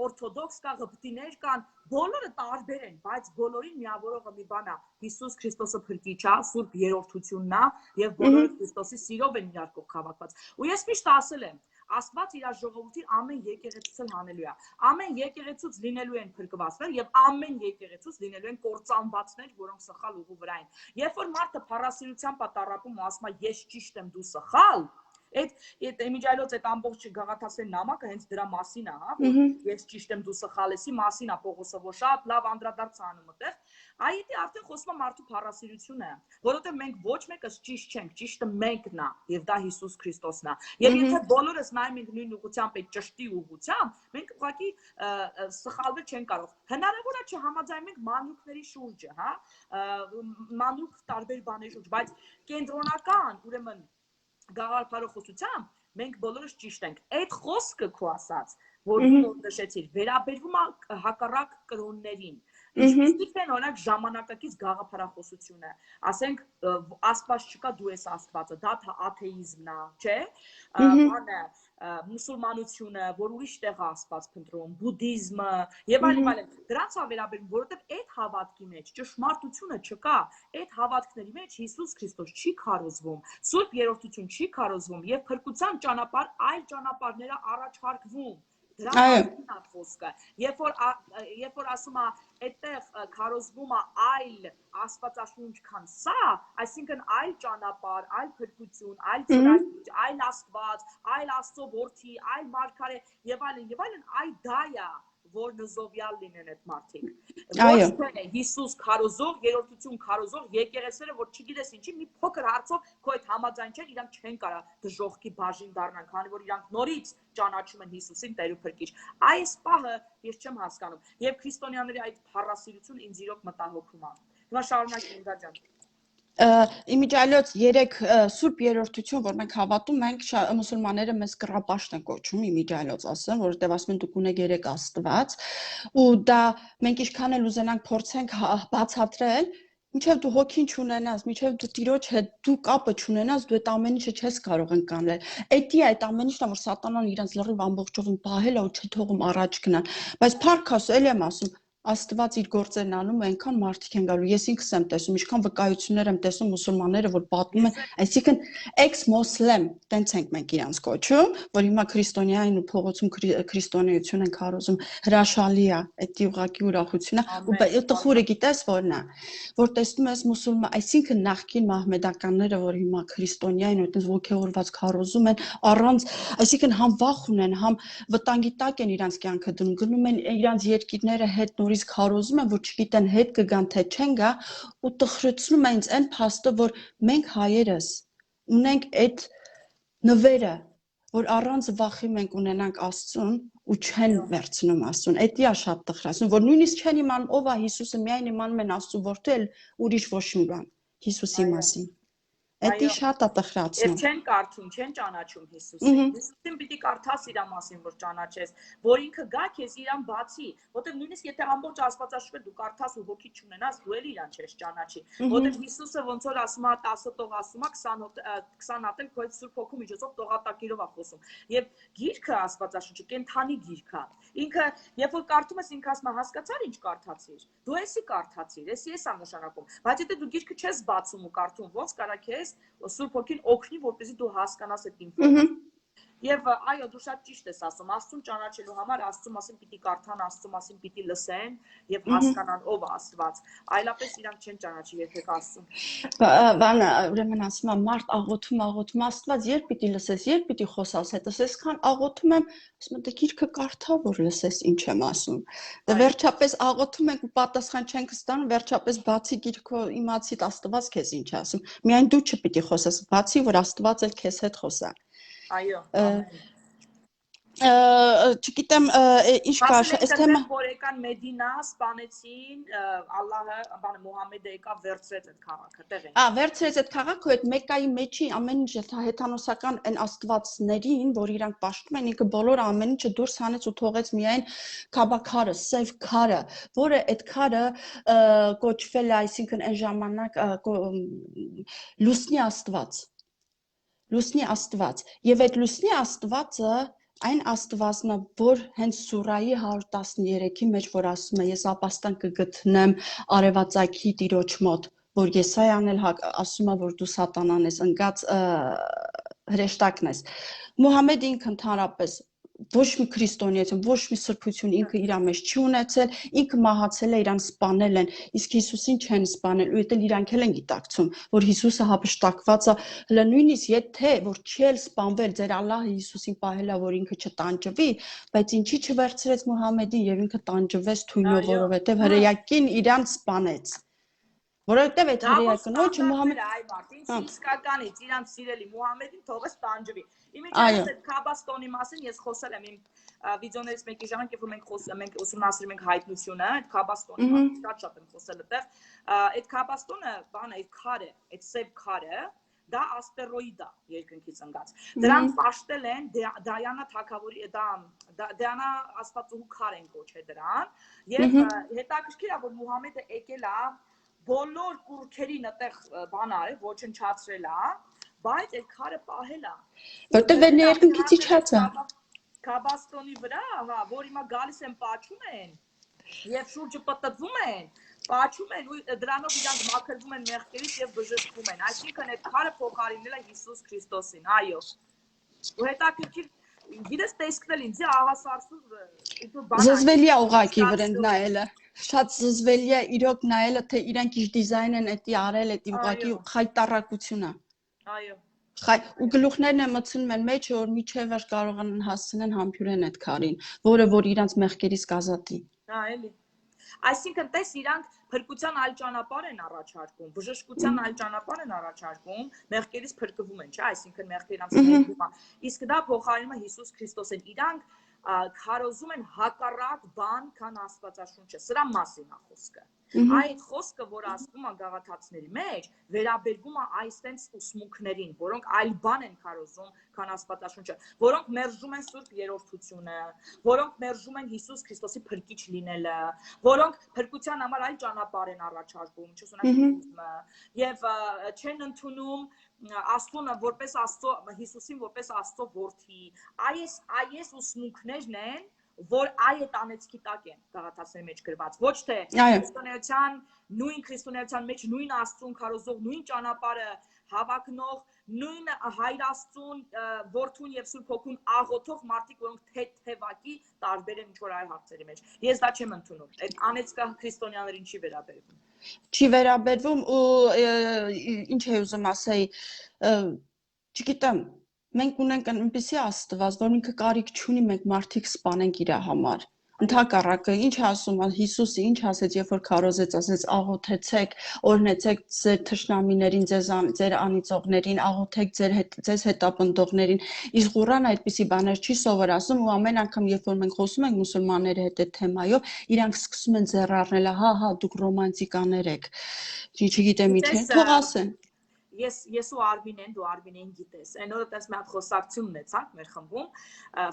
օրթոդոքս կա, ղպտիներ կան, բոլորը տարբեր են, բայց բոլորին միավորողը մի բան է, Հիսուս Քրիստոսը փրկիչ է, Սուրբ Երրորդությունն է եւ բոլորը Քրիստոսի սիրով են իրար կողք հավաքված։ Ու ես միշտ ասել եմ, Աստված իր ժողովրդին ամեն եկեղեցուց էլ հանելու է։ Ամեն եկեղեցուց լինելու են փրկվածներ եւ ամեն եկեղեցուց լինելու են կործանվածներ, որոնք սխալ ուղու վրա են։ Երբ որ մարդը փառասիրությամբ է տառապում ու ասում է ես ճիշտ եմ, դու սխալ, այդ իմիջայլոց այդ ամբողջ գաղաթասեն նամակը հենց դրա մասին է, հա, որ ես ճիշտ եմ, դու սխալ ես, մասին է Պողոսը, որ շատ լավ անդրադարձ անում այդտեղ։ Այդ արդեն խոսում է մարդու փառասիրությունը, որովհետեւ մենք ոչ մեկս ճիշտ չենք, ճիշտը մեկն է եւ դա Հիսուս Քրիստոսն է։ Եվ եթե բոլորս նայում ենք նույն ուղղությամբ, այդ ճշտի ուղղությամբ, մենք ուղղակի սխալվել չենք կարող։ Հնարավոր է չհամաձայնենք մանրուքների շուրջը, հա, մանրուք տարբեր բաների շուրջ, բայց կենտրոնական, ուրեմն գաղափարախոսությամբ մենք բոլորս ճիշտ ենք։ Այդ խոսքը քո ասած, որ դու նշեցիր, վերաբերվում է հակառակ կրոններին։ Ինչպիսի՞ք են օրինակ ժամանակակից գաղափարախոսությունը, ասենք Աստված չկա, դու ես Աստվածը, դա աթեիզմն է, չէ՞։ Բանը մուսուլմանությունը, որ ուրիշ տեղ է Աստված փնտրում, բուդդիզմը եւ այլն։ Դրանց է վերաբերվում, որովհետեւ այդ հավատքի մեջ ճշմարտությունը չկա։ Այդ հավատքների մեջ Հիսուս Քրիստոս չի քարոզվում, Սուրբ Երրորդություն չի քարոզվում եւ փրկության ճանապարհ այլ ճանապարհներ առաջարկվում։ Դրանից է խոսքը։ Երբ որ ասում է այդտեղ քարոզվում է այլ աստվածաշունչ քան սա, այսինքն այլ ճանապարհ, այլ փրկություն, այլ ծրագիր, այլ Աստված, այլ Աստծո որդի, այլ մարգարե եւ այլն, այ դա է, որ նզովյալ լինեն այդ մարդիկ։ Ոչ թե Հիսուս քարոզող, երրորդություն քարոզող եկեղեցիները, որ չգիտես ինչի, մի փոքր հարցով քո այդ համաձայն չեն, իրանք չեն կարա դժոխքի բաժին դառնան, քանի որ իրանք նորից ճանաչում են Հիսուսին Տեր ու Փրկիչ։ Այս պահը ես չեմ հասկանում։ Եվ քրիստոնյաների այդ փառասիրությունը ինձ իրոք մտահոգում է։ Հիմա շարունակենք Ինգա ջան։ Իմիջայլոց 3 Սուրբ Երրորդություն, որ մենք հավատում ենք, մուսուլմանները մեզ կռապաշտ են կոչում, իմիջայլոց ասեմ, որովհետև ասում են դուք ունեք 3 Աստված, ու դա մենք ինչքան էլ ուզենանք փորձենք բացատրել, մինչև դու հոգին չունենաս, մինչև դու Տիրոջ հետ դու կապը չունենաս, դու այդ ամեն ինչը չես կարող անցնել։ Այդ ամեն ինչն է, որ Սատանան իրենց լրիվ ամբողջովին պահել է ու չի թողում առաջ գնալ։ Բայց փառք Աստծո, էլի եմ ասում, Աստված իր գործերն անում ու այնքան մարդիկ են գալու։ Ես ինքս եմ տեսում, ինչքան վկայություններ եմ տեսում մուսուլմանները, որ պատմում են, այսինքն ex-Moslem, տենց ենք մենք իրանց կոչում, որ հիմա քրիստոնեային ու փողոցում քրիստոնեություն են քարոզում, հրաշալի է, դա ուղղակի ուրախություն է, ու տխուրը գիտես որն է, որ տեսնում ես մուսուլման, այսինքն նախկին մահմեդականները, որ հիմա քրիստոնեային ու այդպես ոգևորված քարոզում են, առանց, այսինքն համ վախ ունեն, համ վտանգի տակ են իրանց կյանքը դնում, գնում են իրանց երկիրները հետ նորից քարոզում են, որ չգիտեն հետ կգան թե չեն գա ու տխրեցնում են այն փաստը, որ մենք հայերս ունենք այդ նվերը, որ առանց վախի մենք ունենանք Աստծուն ու չեն վերցնում Աստծուն։ Դա է շատ տխրացնում, որ նույնիսկ չեն իմանում ով է Հիսուսը, միայն իմանում են Աստծու որդու, էլ ուրիշ ոչ մի բան Հիսուսի մասին։ Դա շատ է տխրացնում։ Եվ չեն կարդում, չեն ճանաչում Հիսուսին։ Հիսուսին պիտի կարդաս իր մասին, որ ճանաչես, որ ինքը գա քեզ իրան բացի, որտեղ նույնիսկ եթե ամբողջ Աստվածաշունչը դու կարդաս ու հոգի չունենաս, դու էլ իրան չես ճանաչի, որտեղ Հիսուսը ոնց որ ասում է 10 տող ասում է 20 հատ էլ քո այդ Սուրբ Հոգու միջոցով տողատակիրով է խոսում։ Եվ գիրքը Աստվածաշունչը կենթանի գիրք է։ Ինքը երբ որ կարդում ես ինքը ասում է հասկացար ինչ կարդացիր։ Դու էսի կարդացիր, էսի էս է նշանակում։ Բայց եթե դու գիրքը չես բացում ու կարդում, ոնց կարա քեզ Սուրբ Հոգին օգնի, որպեսզի դու հասկանաս այդ ինֆորմացիան։ Եվ այո, դու շատ ճիշտ ես ասում, Աստծուն ճանաչելու համար Աստծու մասին պիտի կարդան, Աստծու մասին պիտի լսեն եւ հասկանան ով է Աստված։ Այլապես իրանք չեն ճանաչի երբեք Աստծուն։ Բանը ուրեմն ասում եմ մարդ աղոթում Աստված երբ պիտի լսես, երբ պիտի խոսաս հետս, այսքան աղոթում եմ, ասում եմ դե գիրքը կարդա որ լսես ինչ եմ ասում։ Դե վերջապես աղոթում ենք ու պատասխան չենք ստանում, վերջապես բացի գիրքը իմացի Աստված քեզ ինչ ասում։ Միայն դու չպիտի խոսես, բացի որ Աստված էլ քեզ հետ խոսա։ Այո, չգիտեմ ինչ կա, այս թեմա որ եկան Մեդինա, սպանեցին, Ալլահը, բանը Մուհամեդը եկավ վերցրեց այդ քաղաքը, տեղ են։ Վերցրեց այդ քաղաքը, այդ Մեկայի մեջի ամեն ինչ հեթանոսական այն աստվածներին, որ իրանք պաշտում են, ինքը բոլոր ամեն ինչը դուրս հանեց ու թողեց միայն Քաբաքարը, Սև քարը, որը այդ քարը կոչվել է, այսինքն այն ժամանակ լուսնի աստված։ Լուսնի աստված եւ այդ լուսնի աստվածը այն աստվածն է որ հենց սուրայի 113-ի մեջ որ ասում է ես ապաստան կգտնեմ արևածագի տիրոջ մոտ որ Եսայան էլ ասում է որ դու սատանան ես ընկած հրեշտակն ես Մուհամեդը ինքը ընդհանրապես ոչ մի քրիստոնեություն, ոչ մի սրբություն ինքը իր մեջ չի ունեցել, ինքը մահացել է, իրան սպանել են, իսկ Հիսուսին չեն սպանել, ու դա իրանք էլ են գիտակցում, որ Հիսուսը հափշտակված է, հələ նույնիսկ եթե որ չի էլ սպանվել, ձեր Ալլահը Հիսուսին պահել է, որ ինքը չտանջվի, բայց ինչի չվերցրեց Մուհամեդին եւ ինքը տանջվեց թույնով, որովհետեւ հրեակին իրան սպանեց։ Որովհետեւ այդ հրեակնոջը Մուհամեդ այ մարդին իսկականից իրանք սիրելի Մուհամեդին թողեց տանջվի։ Իմիջիայլոց այդ Քաբաստոնի մասին ես խոսել եմ իմ վիդեոներից մեկի ժամանակ, երբ մենք ուսումնասիրում ենք հայտնությունը, այդ Քաբաստոնի մասին շատ եմ խոսել այդտեղ։ Այդ Քաբաստոնը, բանը, այդ քարը, այդ սև քարը, դա աստերոիդ է երկնքից ընկած։ Դրան պաշտել են Դայանա թագավորի, Դայանա աստվածուհու քար են կոչել դրան, եւ հետաքրքիր է, որ Մուհամեդը եկել է բոլոր կուրքերին այդտեղ բան արել, ոչնչացրել է, բայց այդ քարը պահել է։ Որտեղ վերն երկնքից իջած է։ Քաբաստոնի վրա, հա, որ հիմա գալիս են պաչում են եւ շուրջը պտտվում են, պաչում են ու դրանով իրանք մաքրվում են մեղքերից եւ բժշկվում են։ Այսինքն այդ քարը փոխարինել է Հիսուս Քրիստոսին, այո։ Ու հետաքրքիր գիտես տեսքնել ինձ ահասարսուր զզվելի է ուղակի վրան նայելը շատ զզվելի է իրոք նայելը թե իրանք իր դիզայն են էդի արել էդի ուղակի խայտարակություն է այո ու գլուխներն են մցնում են մեջը որ միջև վերջ կարողանան հասցնեն համբյուրեն այդ քարին որը որ իրանք մեղքերից կազատի հա էլի այսինքն տես իրանք փրկության այլ ճանապարհ են առաջարկում, բժշկության այլ ճանապարհ են առաջարկում, մեղքերից փրկվում են, չէ՞, այսինքն մեղքերը իրանք ներկում է։ Իսկ դա փոխարինում է Հիսուս Քրիստոսին։ Իրանք քարոզում են հակառակ բան, քան Աստվածաշունչը։ Սրա մասին է խոսքը։ Այդ խոսքը, որ ասվում է գաղաթացիների մեջ, վերաբերվում է այստենց ուսմունքներին, որոնք այլ բան են քարոզում, քան Աստվածաշունչը, որոնք մերժում են Սուրբ Երրորդությունը, որոնք մերժում են Հիսուս Քրիստոսի փրկիչ լինելը, որոնք փրկության համար այլ ճանապարհ են առաջարկում, ինչուսնա եւ չեն ընդունում Աստծուն որպես Աստծո Հիսուսին որպես Աստծո որդի։ Այս ուսմունքներն են, որ այդ անեցքի տակ են Գաղաթասարի մեջ գրված, ոչ թե Այո։ քրիստոնեության մեջ նույն Աստծուն քարոզող, նույն ճանապարհը հավակնող, նույն Հայր Աստծուն, Որդուն եւ Սուրբ Հոգուն աղոթող մարդիկ, որոնք թեթևակի տարբեր են ինչ-որ այլ հարցերի մեջ։ Ես դա չեմ ընդունում։ Այդ անեցքը քրիստոնյաներին չի վերաբերվում։ Չի վերաբերվում ու ինչ է ուզում ասեի, չգիտեմ, մենք ունենք այնպիսի Աստված, որ ինքը կարիք չունի մենք մարդիկ սպանենք իր համար։ Ընդհակառակը, ինչ ասում է Հիսուսը, ինչ ասեց, երբ որ քարոզեց, ասեց աղոթեցեք, օրհնեցեք ձեր թշնամիներին, ձեր անիծողներին, աղոթեք ձեզ հետապնդողներին։ Իսկ Ղուրանը այդպիսի բաներ չի սովորացնում ու ամեն անգամ, երբ որ մենք խոսում ենք մուսուլմանների հետ այդ թեմայով, իրանք սկսում են ձեռառնել, հա, դուք ռոմանտիկաներ եք։ Չգիտեմ իթե, թող ասեն։ Ես ու Արմինեն, դու Արմինեն գիտես, այն օրը տես մի հատ խոսակցություն ունեցանք մեր խմբում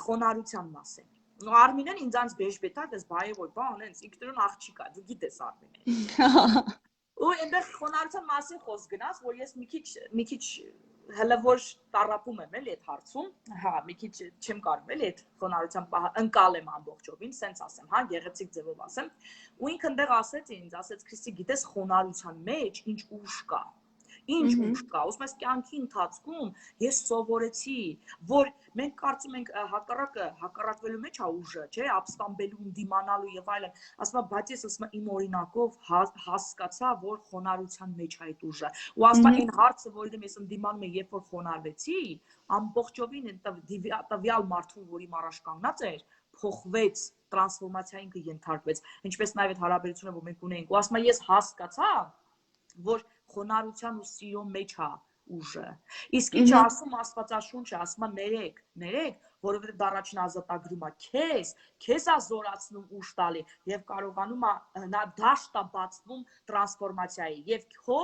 խոնարհության մասին։ Ու Արմինեն ինձանց բեժբետա դες բայեւոր բան, այնց ինքնուրույն աղջիկ է, դու գիտես Արմինեն։ Ու այնտեղ խոնարհության մասին խոսք գնաց, որ ես մի քիչ հələ որ տարապում եմ էլի այդ հարցում, հա, մի քիչ չեմ կարող էլի այդ խոնարհության ընկալեմ ամբողջովին, սենց ասեմ, հա, գեղեցիկ ձևով ասեմ։ Ու ինքը այնտեղ ասեց ինձ, ասեց Քրիստի, գիտես խոնարհության մեջ ինչ ուժ կա։ Ինչ ուժ կա, ուսում ես կյանքի ընթացքում ես սովորեցի, որ մենք կարծում ենք հակառակվելու մեջ է ուժը, չէ, ապստամբելու, դիմանալու եւ այլն, ասում եմ, բայց ես ասում եմ իմ օրինակով հասկացա, որ խոնարհության մեջ է այդ ուժը։ Ու ասում եմ, այն հարցը, որին ես ընդդիմանում եմ, երբ որ խոնարհվեցի, ամբողջովին տվյալ մարդուն, որի առաջ կանգնած էր, փոխվեց, տրանսֆորմացիա ինքը ենթարկվեց, ինչպես նաեւ այդ հարաբերությունը, որ մենք ունենք, ու ասում եմ, ես հասկացա, որ խոնարհության ու սիրո մեջ է ուժը։ Իսկ ինչ ասում Աստվածաշունչը, ասում է ներեք, որովհետև դա առաջին ազատագրում է քեզ է զորացնում ուժ տալի եւ կարողանում է նա դաշտ է բացվում տրանսֆորմացիայի եւ քո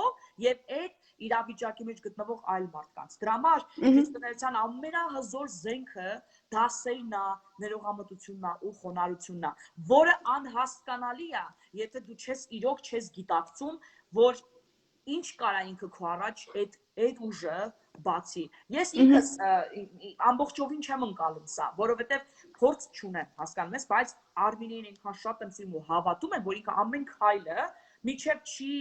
եւ այդ իրավիճակի մեջ գտնվող այլ մարդկանց։ Դրա համար քրիստոնեության ամենահզոր զենքը դասերն է, ներողամտությունն է ու խոնարհությունն է, որը անհասկանալի է, եթե դու իրոք չես գիտակցում, որ ինչ կարա ինքը քո առաջ այդ ուժը բացի։ Ես ինքս ամբողջովին չեմ ընկալում սա, որովհետև փորձ չունեմ, հասկանում ես, բայց Արմինեին այնքան շատ եմ սիրում ու հավատում եմ, որ ինքը ամեն քայլը միջև չի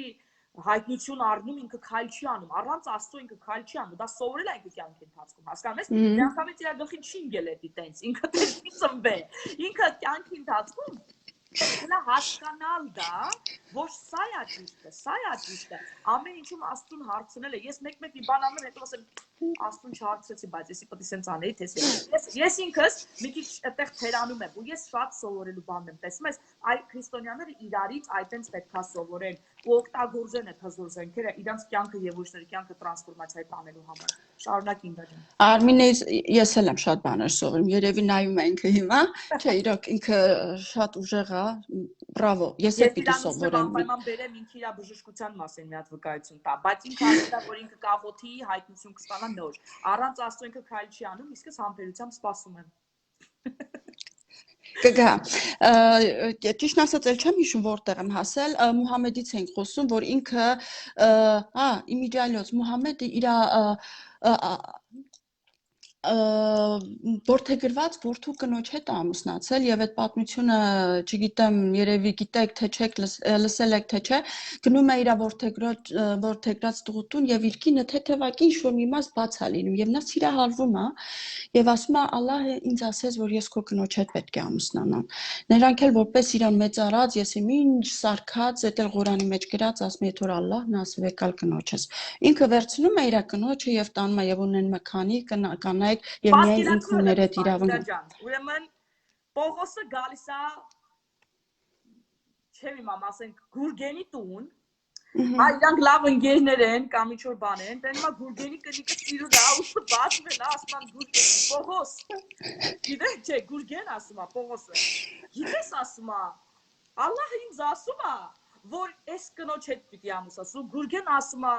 հայտնություն առնում, ինքը քայլ չի անում, առանց Աստծո ինքը քայլ չի անում, դա սովորել է ինքը կյանքի ընթացքում, հասկանում ես, միանգամից իր գլխին չի ընկել էդի տենց, ինքը դեպի ծնվել, ինքը կյանքի ընթացքում Հələ հասկանալ դա, որ սա է ճիշտը, ամեն ինչում Աստծուն հարցնել է, ես մեկ մի բան անում եմ, հետո ասեմ, Աստծուն չհարցրեցի, բայց եսի պետք է սենց անեի, թե ես ինքս մի քիչ այդտեղ թերանում եմ, ու ես շատ սովորելու բան եմ տեսնում, ես այ քրիստոնյաները իրարից այդտենց պետք է սովորեն, ու օգտագործեն այդ հզոր զենքերը իրանց կյանքը եւ ուրիշների կյանքը տրանսֆորմացիայի տանելու համար։ Շարունակ Ինգա ջան։ Արմինեից ես էլ եմ շատ բաներ սովորում, երևի նայում է ինքը հիմա, չէ, իրոք ինքը շատ ուժեղ է, բրավո, ես էլ պիտի սովորեմ։ Անպայման բերեմ ինքը իր բժշկության մասին մի հատ վկայություն տա, բայց ինքը ասել է, որ ինքը կաղոթի, հայտնություն կստանա նոր։ Առանց Աստծո ինքը քայլ չի անում, իսկ ես համբերությամբ սպասում եմ։ Կգա, ճիշտ ասած էլ չեմ հիշում որտեղ եմ հասել, Մուհամեդից ենք խոսում, որ ինքը, իմիջիայլոց, Մուհամեդը իր որդեգրված որդու կնոջ հետ ամուսնացել եւ այդ պատմությունը, չգիտեմ, երևի գիտեք թե չեք, լսել եք թե չէ, գնում է իր որդեգրած տղուտուն եւ իր կինը թեթևակի ինչ-որ մի մաս բաց է լինում եւ նա սիրահարվում է եւ ասում է Ալլահը ինձ ասեց, որ ես քո կնոջ հետ պետք է ամուսնանամ։ Նրանք էլ որպես իր մեծարած, ես իմ ինչ սարքած, այդ էլ Ղուրանի մեջ գրած, ասում է եթե որ Ալլահն ասվ եկալ կնոջս։ Ինքը վերցնում է իր կնոջը եւ տանում է եւ ունեն մի քանի կանայք եւ միայն ինքը ուներ այդ իրավունքը։ Ուրեմն Պողոսը գալիս է չեմ իմամ, ասենք Գուրգենի տուն, իրանք լավ ընկերներ են կամ ինչ-որ բան են, դեն հիմա Գուրգենի կնիկը սիրուն է, ուշը բացում են, ասում են Պողոս, գիտեք չէ, Գուրգեն ասում է, Պողոսը, գիտես ասում է, Ալլահը ինձ ասում է, որ ես կնոջ հետ պիտի ամուսնացու, Գուրգեն ասում է,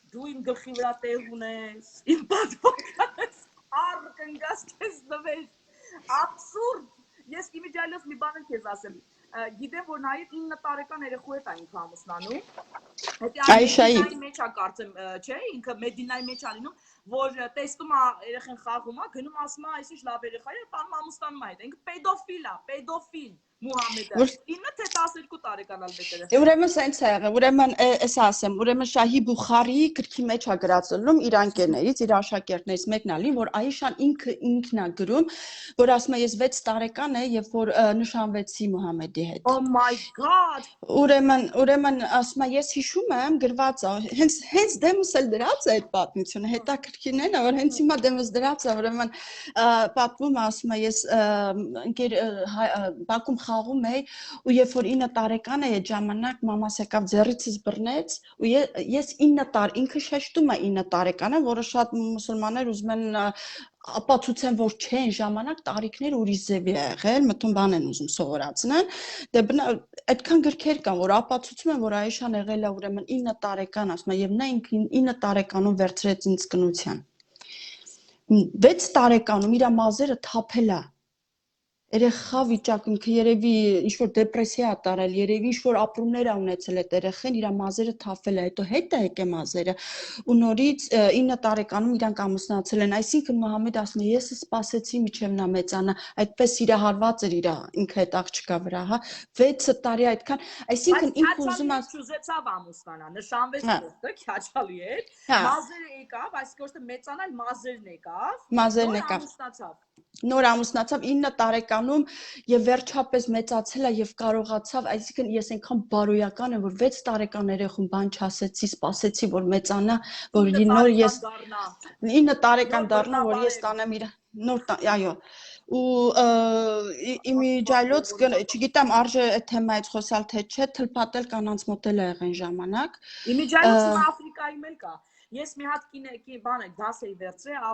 դու իմ գլխի վրա տեղ ունես, իմ պատվական ես, կնգաս քեզ նվեր, աբսուրդ, ես իմիջայլով մի բան եմ քեզ ասեմ, գիտեմ, որ նաև 9 տարեկան երեխու հետ այն ամուսնանում։ Հետի Այշայի Մեդինայի մեջ է կարծեմ, չէ, ինքը Մեդինայի մեջ է լինում, որ տեսնում է երեխան խաղում է, գնում ասում է, այսինչ լավ երեխա է, տանում ամուսնանում է, ինքը պետոֆիլ է, պետոֆիլ Մուհամեդը։ 9 թե 12 տարեկան ալբետ երեխա։ Ուրեմն սենց է եղել, ուրեմն էս ասեմ, ուրեմն Շահի Բուխարիի գրքի մեջ է գրածելում իր անկերներից, իր աշակերտներից մեկն ալի, որ Այշան ինքն է գրում, որ ասում է ես 6 տարեկան է, երբ որ նշանվեցի Մուհամեդի հետ։ Oh my god։ Ուրեմն ասում է ես հիշում եմ գրված է, հենց դեմս էլ դրած է այդ պատմությունը, հետաքրքիրն է, որ հենց հիմա դեմս դրած է, ուրեմն պատմում ասում է ես ընկեր Բաքում խաղում էի ու երբ որ 9 տարեկան է այդ ժամանակ մամաս եկավ ձեռիցս բռնեց ու ես 9 ինքը շեշտում է 9 տարեկան է, որը շատ մուսուլմաններ ուզում են ապացուցեն, որ չէ, այն ժամանակ տարիքներ ուրիշ ձև է եղել, մտում բան են ուզում սովորացնեն, դե այդքան գրքեր կան, որ ապացուցում են, որ Այշան եղել է ուրեմն 9 տարեկան, ասում է, եւ նա ինքն 9 տարեկանում վերցրեց ինձ կնության։ 6 տարեկանում իր մազերը թափել է։ Երեխա վիճակում ինքը երևի ինչ-որ դեպրեսիա է տարել, երևի ինչ-որ ապրումներ է ունեցել այդ երեխեն, իր մազերը թափել է, հետո հետ է եկել մազերը ու նորից 9 տարեկանում իրանք ամուսնացել են, այսինքն Մուհամեդը ասում է ես սպասեցի մինչև նա մեծանա, այդպես սիրահարված էր իր ինքը այդ աղջկա վրա, հա, 6 տարի այդքան, այսինքն ինքը ուզում է ճուզեցավ ամուսնանա, նշանվեց դոստը, քյաչալի էր, մազերը եկավ, այսինքն ոչ թե մեծանալ մազերն եկավ, մազերն եկավ, նոր ամուսնացավ 9 տարեկանում եւ վերջապես մեծացել է եւ կարողացավ, այսինքն ես այնքան բարոյական եմ, որ 6 տարեկան երեխուն բան չասեցի, սպասեցի, որ մեծանա, որ նոր ես 9 տարեկան դառնա, որ ես տանեմ իր նոր, այո, ու իմիջայլոց չգիտեմ արժե այդ թեմայից խոսալ թե չէ, թլփատել կանանց մոդել է եղեն ժամանակ։ Իմիջայլոցը Աֆրիկայում էլ կա։ Ես մի հատ բան է դաս էի վերցրել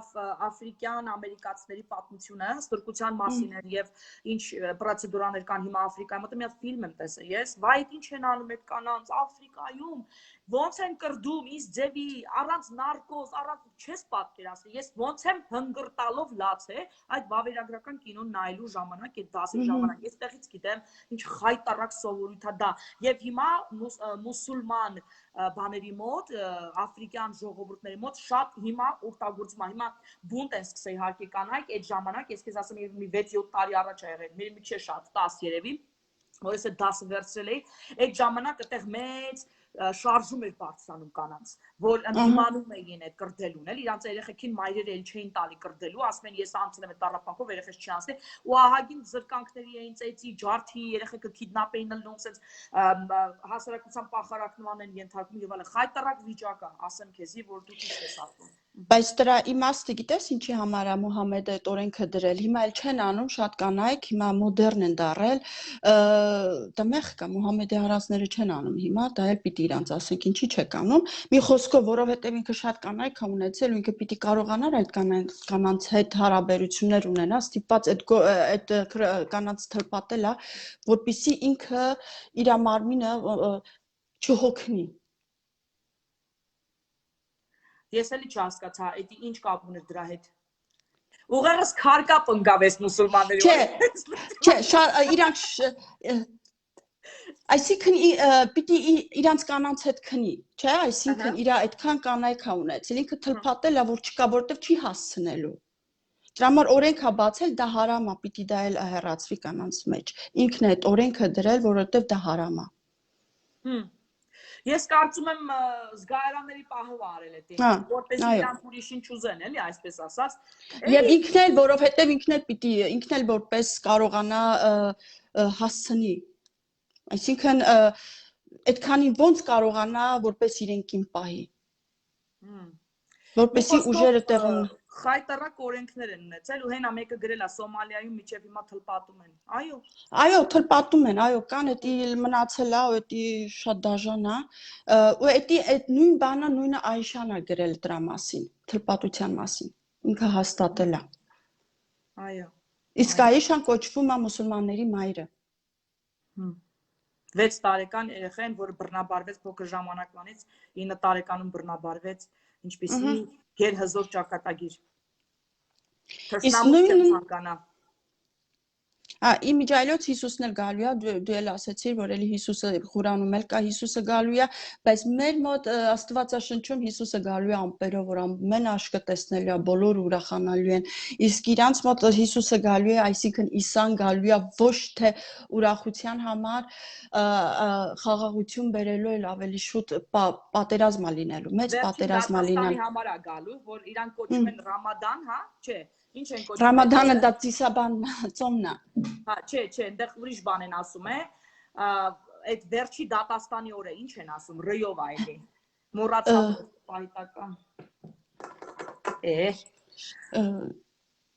աֆրիկյան ամերիկացիների պատմությունը, ստրկության մասին եւ ինչ պրոցեդուրաներ կան հիմա Աֆրիկայում, մոտ մի հատ ֆիլմ եմ տեսել ես, վայ ինչ են անում այդ կանանց Աֆրիկայում, ոնց են կրդում, իս ձևի, առանց նարկոզ, առանց չես պատկերացնի, ես ոնց եմ հնգրտալով լաց է այդ վավերագրական կինոն նայելու ժամանակ, այդ դասի ժամանակ, ես տեղից գիտեմ, ինչ խայտարակ սովորույթ է դա, եւ հիմա մուսուլման բաների մոտ, աֆրիկյան ժողովուրդների մոտ շատ հիմա օգտագործում է, հիմա բունտ են սկսել իհարկե կանայք, այդ ժամանակ ես քեզ ասեմ մի 6-7 տարի առաջ է եղել, մի չէ շատ 10 երևի, որ ես այդ դասը վերցրել էի, այդ ժամանակ այդտեղ մեծ շարժում էր բարձրանում կանանց, որ ընդդիմանում էին այդ կրդելուն, էլ իրանց երեխեքին մայրերը էլ չէին տալի կրդելու, ասում են ես անցնեմ այդ տառապանքով երեխես չի անցնի, ու ահագին զրկանքների էին ծեծի, ջարդի, երեխեքը քիդնապ էին լնում, sense հասարակության պախարակնման են ենթարկում եւ այլն, խայտարակ վիճակ է, ասեմ քեզի, որ դու ինչ ես ասում։ Բայց դրա իմաստը գիտես ինչի համար է Մուհամեդը այդ օրենքը դրել, հիմա էլ չեն անում շատ կանայք, հիմա մոդեռն են դարել, դա մեղ կա, Մուհամեդի հարազները չեն անում հիմա, դա էլ պիտի իրանց ասենք ինչի չեք անում, մի խոսքով, որովհետև ինքը շատ կանայք է ունեցել ու ինքը պիտի կարողանար այդ կանանց հետ հարաբերություններ ունենա, ստիպված այդ կանանց թլպատել է, որպեսզի ինքը իր մարմինը չհոգնի։ Ես էլի չհասկացա, էդի ինչ կապ ուներ դրա հետ։ Ուղեղս քարկապ ընկավ էս մուսուլմանների Չէ, իրանք այսինքն պիտի իրանց կանանց հետ քնի, չէ, այսինքն իր այդքան կանայք է ունեցել, ինքը թլփատել է, որ չկա, որովհետև չի հասցնելու։ Դրա համար օրենք է բացել, դա հարամ է, պիտի դա էլ հեռացվի կանանց մեջ։ Ինքն է այդ օրենքը դրել, որովհետև դա հարամ է։ Ես կարծում եմ զգայարանների պահով արել էդի, որպեսզի իրանք ուրիշին չուզեն, էլի այսպես ասած։ Եվ ինքն էլ, որովհետև ինքն էլ որպես կարողանա հասցնի։ Այսինքն այդքանին ոնց կարողանա որպես իրեն կին պահի։ Որպեսզի ուժերը տեղում խայտարակ օրենքներ են ունեցել ու հենա մեկը գրել է Սոմալիայում միջև հիմա թլպատում են։ Այո։ Այո, թլպատում են, այո, կան, էդի մնացել է, էդի շատ դաժան է։ Ու էդի այդ նույն բանը նույնը Այշան է գրել դրա մասին, թլպատության մասին։ Ինքը հաստատել է։ Այո։ Իսկ Այշան կոչվում է մուսուլմանների մայրը։ 6 տարեկան երեխան, որը բռնաբարվեց փոքր ժամանակվանից 9 տարեկանում բռնաբարվեց, ինչպիսի գերհզոր ճակատագիր։ Իմիջայլոց Հիսուսն էլ գալու է, դու էլ ասացիր, որ էլի Հիսուսը Ղուրանում էլ կա Հիսուսը գալու է, բայց մեր մոտ Աստվածաշնչում Հիսուսը գալու է ամպերով, որ ամեն աշկը տեսնելու է, բոլորը ուրախանալու են։ Իսկ իրանց մոտ Հիսուսը գալու է, այսինքն Իսան գալու է ոչ թե ուրախության համար, խաղաղություն բերելու էլ ավելի շուտ պատերազմ է լինելու, մեծ պատերազմ է Դատաստանի լինելու։ համար է գալու, որ իրանք կոչում են Ռամադան, հա, չէ։ Ինչ են կոչում։ Ռամադանը դա ծիսաբան ծոմն է։ Հա, չէ, այնտեղ ուրիշ բան են ասում է, այդ վերջի դատաստանի օրը ինչ են ասում, ռյով այլի։ Մոռացավ պայտական։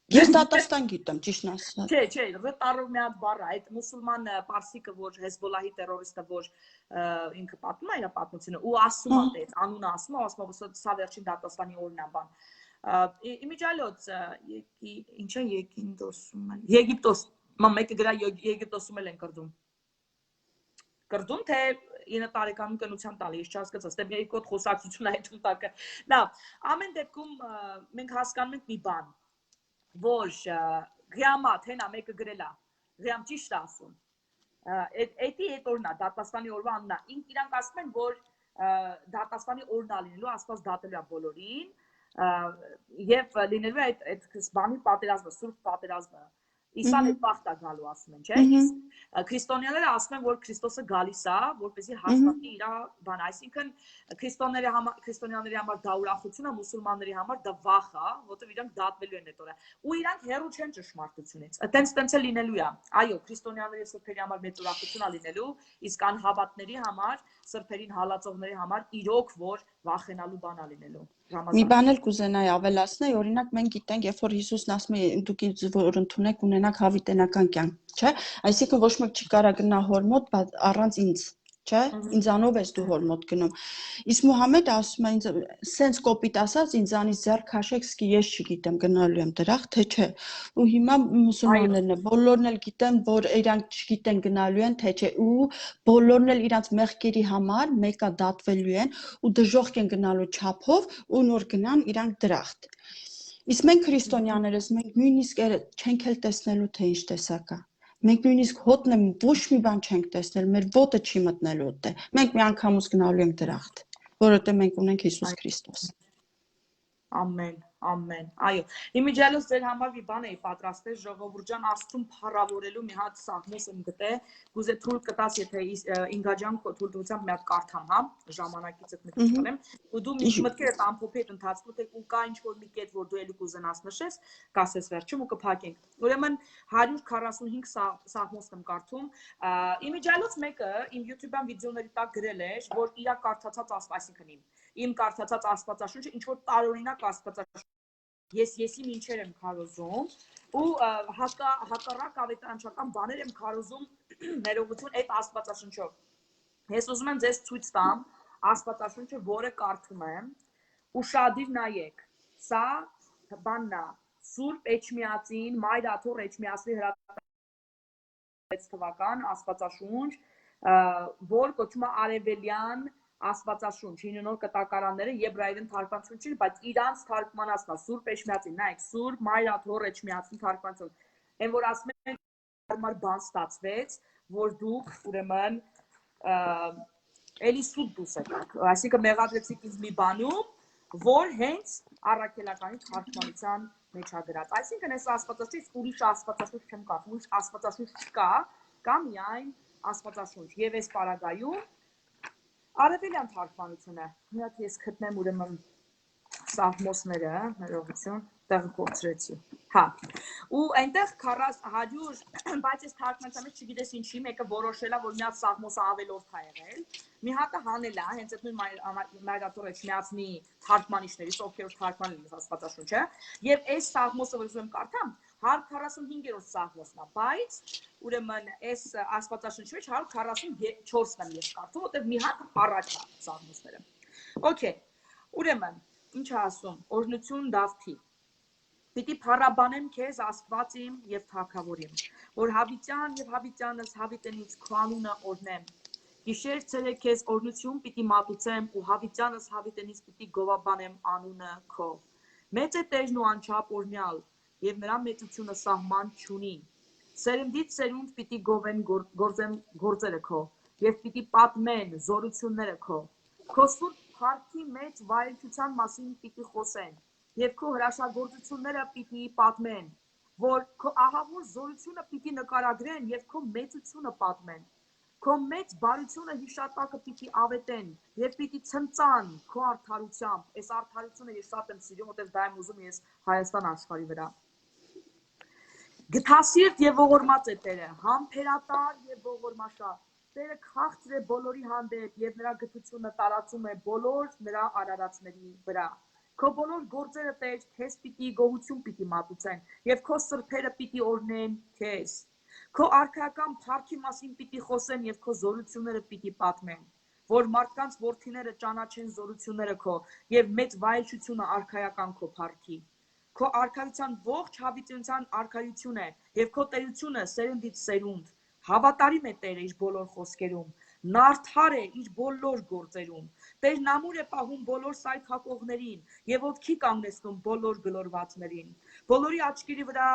Ես դատաստան գիտեմ, ճիշտն ասած։ Չէ, ռտարով մի հատ բառ է, այդ մուսուլման պարսիկը, որ Հեզբոլահի տերորիստը, որ ինքը պատմում է իր պատմությունը, ու ասում է այդ անունը ասում է, սա վերջին դատաստանի օրն է բան։ Իմիջալոց ինչ է Եգիպտոսում էլ։ Եգիպտոս, մեկը գրա Եգիպտոսում էլ են կրդում, թե 9 տարեկանում կնության տալի, ես չհասկացա, դե մի կոտ խոսակցություն այդ տակը։ Լավ, ամեն դեպքում մենք հասկանում ենք մի բան, որ Ղիամաթ հենա մեկը գրել է, Ղիամ ճիշտ է ասում։ Էդի այդ օրն է, դատաստանի օրվա անունն է։ Իրանք ասում են, որ դատաստանի օրն է լինելու, Աստված դատելու է բոլորին, եւ լինելու է այդ բանի պատերազմը, սուրբ պատերազմը։ Իսան այդ բախտա գալու ասում են, չէ՞։ Քրիստոնյաները ասում են, որ Քրիստոսը գալիս է, որպեսզի հաստատի իր բանը, այսինքն քրիստոնյաների համար դա ուրախություն է, մուսուլմանների համար դա վախ է, որտեղ իրանք դատվելու են այդ օրը։ Ու իրանք հեռու չեն ճշմարտությունից։ Այտենց է լինելու է։ Այո, քրիստոնյաների եւ սրբերի համար մեծ ուրախություն է լինելու, իսկ անհավատների համար, սրբերին հալածողների համար իրոք որ վախենալու բան է լինելու։ Մի բան էլ կուզենայի ավելացնել, օրինակ մենք գիտենք, երբ որ Հիսուսն ասում է դուք ինձ որ ընդունեք ունենաք հավիտենական կյանք, չէ՞։ Այսինքն ոչ մեկ չի կարա գնա հոր մոտ առանց ինձ, չէ՞։ Ինձանով ես դու հոր մոտ գնում։ Իսկ Մուհամեդը ասում է ինձ սենց կոպիտ ասած ինձանից ձեռ քաշեք, սկի ես չգիտեմ գնալու եմ դրախ, թե չէ։ Ու հիմա մուսուլմաններն են, բոլորն էլ գիտեն, որ իրանք չգիտեն գնալու են, թե չէ, ու բոլորն էլ իրանք մեղքերի համար մեկա դատվելու են ու դժոխք են գնալու չափով ու նոր գնան իրանք դրախտ։ Իսկ մենք քրիստոնյաներս մենք նույնիսկ չենք էլ տեսնելու թե ինչ տեսակ է։ Մենք նույնիսկ հոտն եմ ոչ մի բան չենք տեսնել, մեր ոտը չի մտնելու օդը։ Մենք մի անգամուց գնալու ենք դրախտ, որովհետև մենք ունենք Հիսուս Քրիստոս։ Ամեն, այո։ Իմիջալոս ձեր համար մի բան էի պատրաստել, ժողովուրդ Աստծուն փառավորելու մի հատ սաղմոս եմ գտե, գուզե թույլ կտաս, եթե Ինգաջան քո թույլտվությամբ մի հատ կարդամ, հա, ժամանակից այդ մտքել եմ, ու դու մի մտքերդ ամփոփի այդ ընթացքում, թե ու կա ինչ-որ մի կետ, որ դու էլի կուզենաս նշես, կասես վերջում ու կփակենք։ Ուրեմն 145 սաղմոս եմ կարդում։ Իմիջալոց մեկը իմ YouTube-յան վիդեոների տակ գրել էր, որ իր կարդացած այսինքն իմ կարդացած Աստվածաշունչը ինչ որ տարօրինակ Աստվածաշունչ Եսի մինչեր եմ քարոզում ու հակառակ ավետարանչական բաներ եմ քարոզում ներողություն այդ Աստվածաշունչով։ Ես ուզում եմ ձեզ ցույց տամ Աստվածաշունչը, որը կարդում եմ, ուշադիր նայեք։ Սա բանն է Սուրբ Էջմիածին, Մայր Աթոռ Էջմիածնի հրատարակած թվական Աստվածաշունչ, որ կոչվում է Արևելյան Աստվածաշունչ, հին նոր կտակարանները եբրայերեն թարգմանություն չի, բայց իրանց թարգմանածն է Սուրբ Էջմիածին, նայեք, Սուրբ Մայր Աթոռ Էջմիածնի թարգմանություն։ Այն որ ասում են հարմար բան ստացվեց, որ դուք ուրեմն էլի սուտ դուս եկաք, այսինքն մեղադրեցիք ինձ մի բանում, որ հենց առաքելականի թարգմանության մեջ է գրած։ Այսինքն այս Աստվածաշունչից ուրիշ Աստվածաշունչ չեմ կարդում, ուրիշ Աստվածաշունչ չկա, կա միայն Աստվածաշունչ։ Եվ այս պարագայում Արևելյան թարգմանությունը, մի հատ ես գտնեմ ուրեմն սաղմոսները, ներողություն, տեղը կորցրեցի։ Հա։ Ու այնտեղ 100, բայց այս թարգմանության մեջ չգիտես ինչի, մեկը որոշել է, որ մի հատ սաղմոսը ավելորդ է եղել, մի հատը հանել է, հենց այդ նույն Մայր Աթոռ Էջմիածնի թարգմանիչներից, ովքեր թարգմանել են Աստվածաշունչը, եւ այս սաղմոսը, որ ուզում եմ կարդամ, 145-րդ սաղմոսն է, բայց ուրեմն այս Աստվածաշունչի մեջ 144-ն եմ ես կարդում, որտեղ մի հատ առաջ է սաղմոսները։ Okay, ուրեմն ինչ է ասում, օրհնություն Դավթի։ Պիտի փառաբանեմ քեզ Աստված իմ եւ Թագավոր իմ, որ հավիտյան եւ հավիտյանս հավիտենից քո անունը օրհնեմ։ Գիշեր ցերեկ քեզ օրհնություն պիտի մատուցեմ ու հավիտյանս հավիտենից պիտի գովաբանեմ անունը քո։ Մեծ է Տերն ու անչափ օրհնյալ, եւ նրա մեծությունը սահման չունի։ Սերնդից սերունդ պիտի գովեն գործերը քո եւ պիտի պատմեն զորությունները քո։ Քո սուրբ փառքի մեջ վայելչության մասին պիտի խոսեն եւ քո հրաշագործությունները պիտի պատմեն, որ քո ահավոր զորությունը պիտի նկարագրեն եւ քո մեծությունը պատմեն։ Քո մեծ բարությունը հիշատակը պիտի ավետեն եւ պիտի ցնծան քո արդարությամբ։ Այս արդարությունը ես շատ եմ սիրում, որտեղ դա եմ ուզում ես Հայաստան աշխարհի վրա։ Գթասիրտ եւ ողորմած է Տերը, համբերատար եւ ողորմաշատ։ Տերը քաղցր է բոլորի հանդեպ եւ նրա գթությունը տարածում է բոլոր նրա արարածների վրա։ Քո բոլոր գործերը Տեր, քեզ պիտի գոհություն պիտի մատուցեն եւ քո սրբերը պիտի օրհնեն քեզ։ Քո արքայական փառքի մասին պիտի խոսեն եւ քո զորությունները պիտի պատմեն, որ մարդկանց որդիները ճանաչեն զորությունները քո եւ մեծ վայելչությունը արքայական քո փառքի։ Քո արքայության ողջ հավիտենության արքայություն է եւ քո տերությունը սերնդից սերունդ։ Հավատարիմ է Տերը իր բոլոր խոսքերում, նա արդար է իր բոլոր գործերում։ Տերն ամուր է պահում բոլոր սայթակողներին եւ ոտքի կանգնեցնում բոլոր գլորվածներին։ Բոլորի աչքերի վրա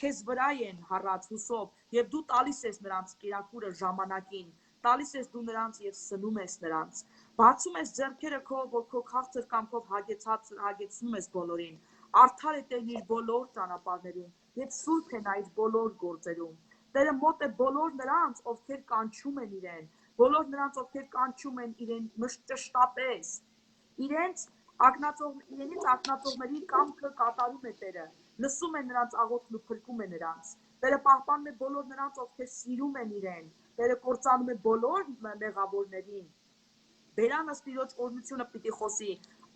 քեզ վրա են հառած հուսով եւ դու տալիս ես նրանց կերակուրը ժամանակին, տալիս ես դու նրանց եւ սնում ես նրանց։ Բացում ես ձեռքերը քո, որ քո քաղցր կամքով հագեցնում ես բոլորին։ Արդար է Տերն իր բոլոր ճանապարհներում եւ սուրբ է նա իր բոլոր գործերում։ Տերը մոտ է բոլոր նրանց, ովքեր կանչում են իրեն, բոլոր նրանց, ովքեր կանչում են իրեն ճշտապես։ Իրենից ակնածողների կամքը կատարում է Տերը, լսում է նրանց աղոթքն ու փրկում է նրանց։ Տերը պահպանում է բոլոր նրանց, ովքեր սիրում են իրեն։ Տերը կործանում է բոլոր մեղավորներին։ Բերանը Տիրոջ օրհնությունը պիտի խոսի։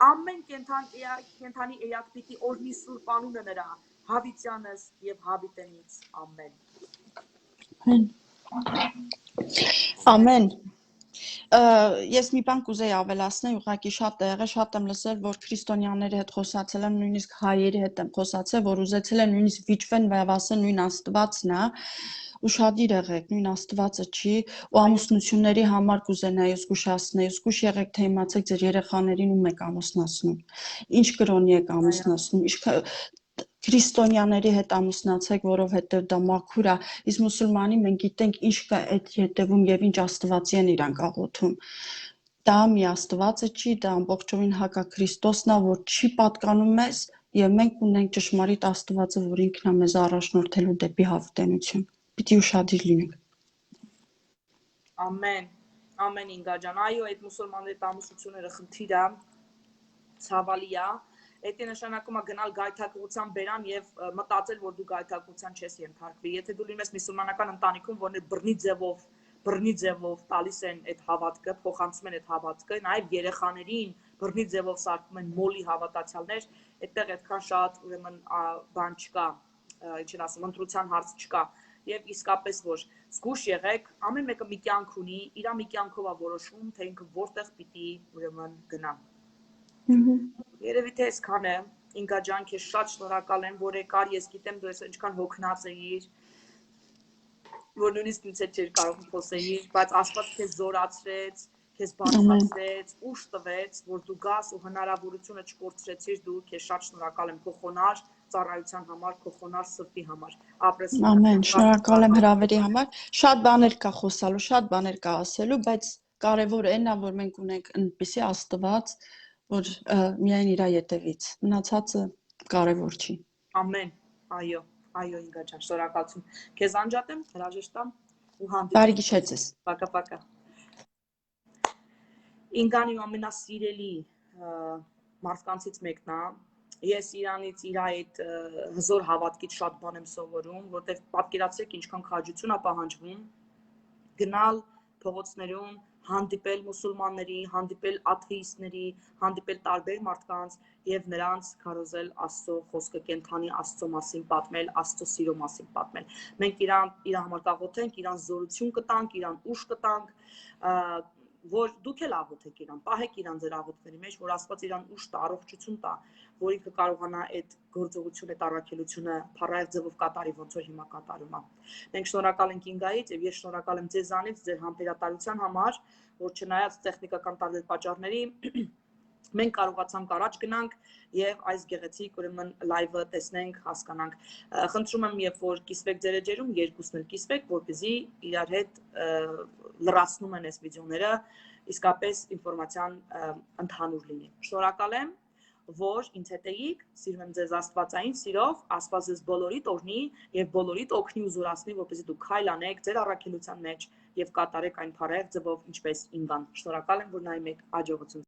Ամեն կենդանի էակ պիտի օրհնի սուրբ անունը նրա, հավիտյանս եւ հավիտենից։ Ամեն։ Ամեն։ Ես մի բան կուզեի ավելացնել, ուղղակի շատ եմ լսել, որ քրիստոնյաների հետ խոսացել եմ, նույնիսկ հայերի հետ եմ խոսացել, որ ուզեցել են նույնիսկ վիճվեն եւ ասեն նույն Աստվածն է, ուշադիր եղեք, նույն Աստվածը չի, ու ամուսնությունների համար կուզենայի զգուշացնել, զգուշ եղեք, թե իմացեք ձեր երեխաներին ում եք ամուսնացնում, ինչ կրոնի եք ամուսնացնում, քրիստոնյաների հետ ամուսնացեք, որովհետև դա մաքուր է, իսկ մուսուլմանի մենք գիտենք ինչ կա այդ հետևում եւ ինչ Աստվածի են իրանք աղոթում։ Դա մի Աստվածը չի, դա ամբողջովին հակա Քրիստոսն է, որ չի պատկանում մեզ եւ մենք ունենք ճշմարիտ Աստվածը, որ ինքն է մեզ առաջնորդելու դեպի հավիտենություն։ Պիտի ուշադիր լինենք։ Ամեն, ամեն Ինգա ջան, այո, այդ մուսուլմանների ամուսնությունները խնդիր է, ցավալի է։ Այդ նշանակում է գնալ գայթակղության բերան եւ մտածել, որ դու գայթակղության չես ենթարկվի։ Եթե դու լինես մուսուլմանական ընտանիքում, որներ բռնի ձևով տալիս են այդ հավատքը, փոխանցում են այդ հավատքը, նաեւ երեխաներին բռնի ձևով սարքում են մոլի հավատացյալներ, այդտեղ այդքան շատ ուրեմն բան չկա, ինչ են ասում, ընտրության հարց չկա։ Եվ իսկապես որ զգուշ եղեք, ամեն մեկը մի կյանք ունի, իր մի կյանքով է որոշում, թե ինքը որտեղ պիտի ուրեմն գնա։ Երևի թե այսքան է, Ինգա ջան, քեզ շատ շնորհակալ եմ, որ եկար, ես գիտեմ դու ես ինչքան հոգնած էիր, որ նույնիսկ ինձ հետ չէր կարող խոսեիր, բայց Աստված քեզ զորացրեց, քեզ բարձրացրեց, ուժ տվեց, որ դու գաս ու հնարավորությունը չկորցրեցիր, դու քեզ շատ շնորհակալ եմ քո խոնար ծառայության համար, քո խոնար սրտի համար։ Ապրես։ Ամեն, շնորհակալ եմ հրավերի համար։ Շատ բաներ կա խոսալու, շատ բաներ կա ասելու, բայց կարևորը այն է, որ մենք ունենք այնպիսի Աստված, որ միայն իր ետևից, մնացածը կարևոր չի։ Ամեն, այո, Ինգա ջան, շնորհակալություն։ Քեզ անջատեմ, հրաժեշտ տամ ու հանդիպում։ Բարի գիշեր ձեզ։ Պակա։ Ինգան իմ ամենասիրելի մարդկանցից մեկն է։ Ես իրանից իր այդ հզոր հավատքից շատ բան եմ սովորում, որտեղ պատկերացրեք ինչքան քաջություն է պահանջվում գնալ փողոցներում, հանդիպել մուսուլմանների, հանդիպել աթեիստների, հանդիպել տարբեր մարդկանց եւ նրանց քարոզել Աստծո խոսքը, կենթանի Աստծո մասին պատմել, Աստծո սիրո մասին պատմել։ Մենք իր համար կաղոթենք, իրան զորություն կտանք, իրան ուժ կտանք, որ դուք էլ աղոթեք իրան, պահեք իրան ձեր աղոթքների մեջ, որ Աստված իրան ուժ տա, առողջություն տա, որ ինքը կարողանա այդ գործողությունը, այդ առաքելությունը փառայեղ ձևով կատարի, ոնց որ հիմա կատարում է։ Մենք շնորհակալ ենք Ինգայից եւ ես շնորհակալ եմ ձեզանից, ձեր համբերատարության համար, որ չնայած տեխնիկական տարբեր պատճառների Մենք կարողացանք առաջ գնանք եւ այս գեղեցիկ ուրեմն լայվը տեսնենք, հասկանանք։ Խնդրում եմ, երբ որ կիսվեք ձեր էջերում, երկուսն էլ կիսվեք, որպեսզի իրար հետ լրացնում են այս վիդեոները, իսկապես ինֆորմացիան ընդհանուր լինի։ Շնորհակալ եմ, որ ինձ հետ էիք, սիրում եմ ձեզ աստվածային սիրով, Աստված ձեզ բոլորիդ օրհնի եւ բոլորիդ օգնի ու զորացնի, որպեսզի դուք քայլ անեք ձեր առաքելության մեջ եւ կատարեք այն փառահեղ ձևով, ինչպես ինվան։ Շնորհակալ եմ, որ նայում եք, աջակցություն։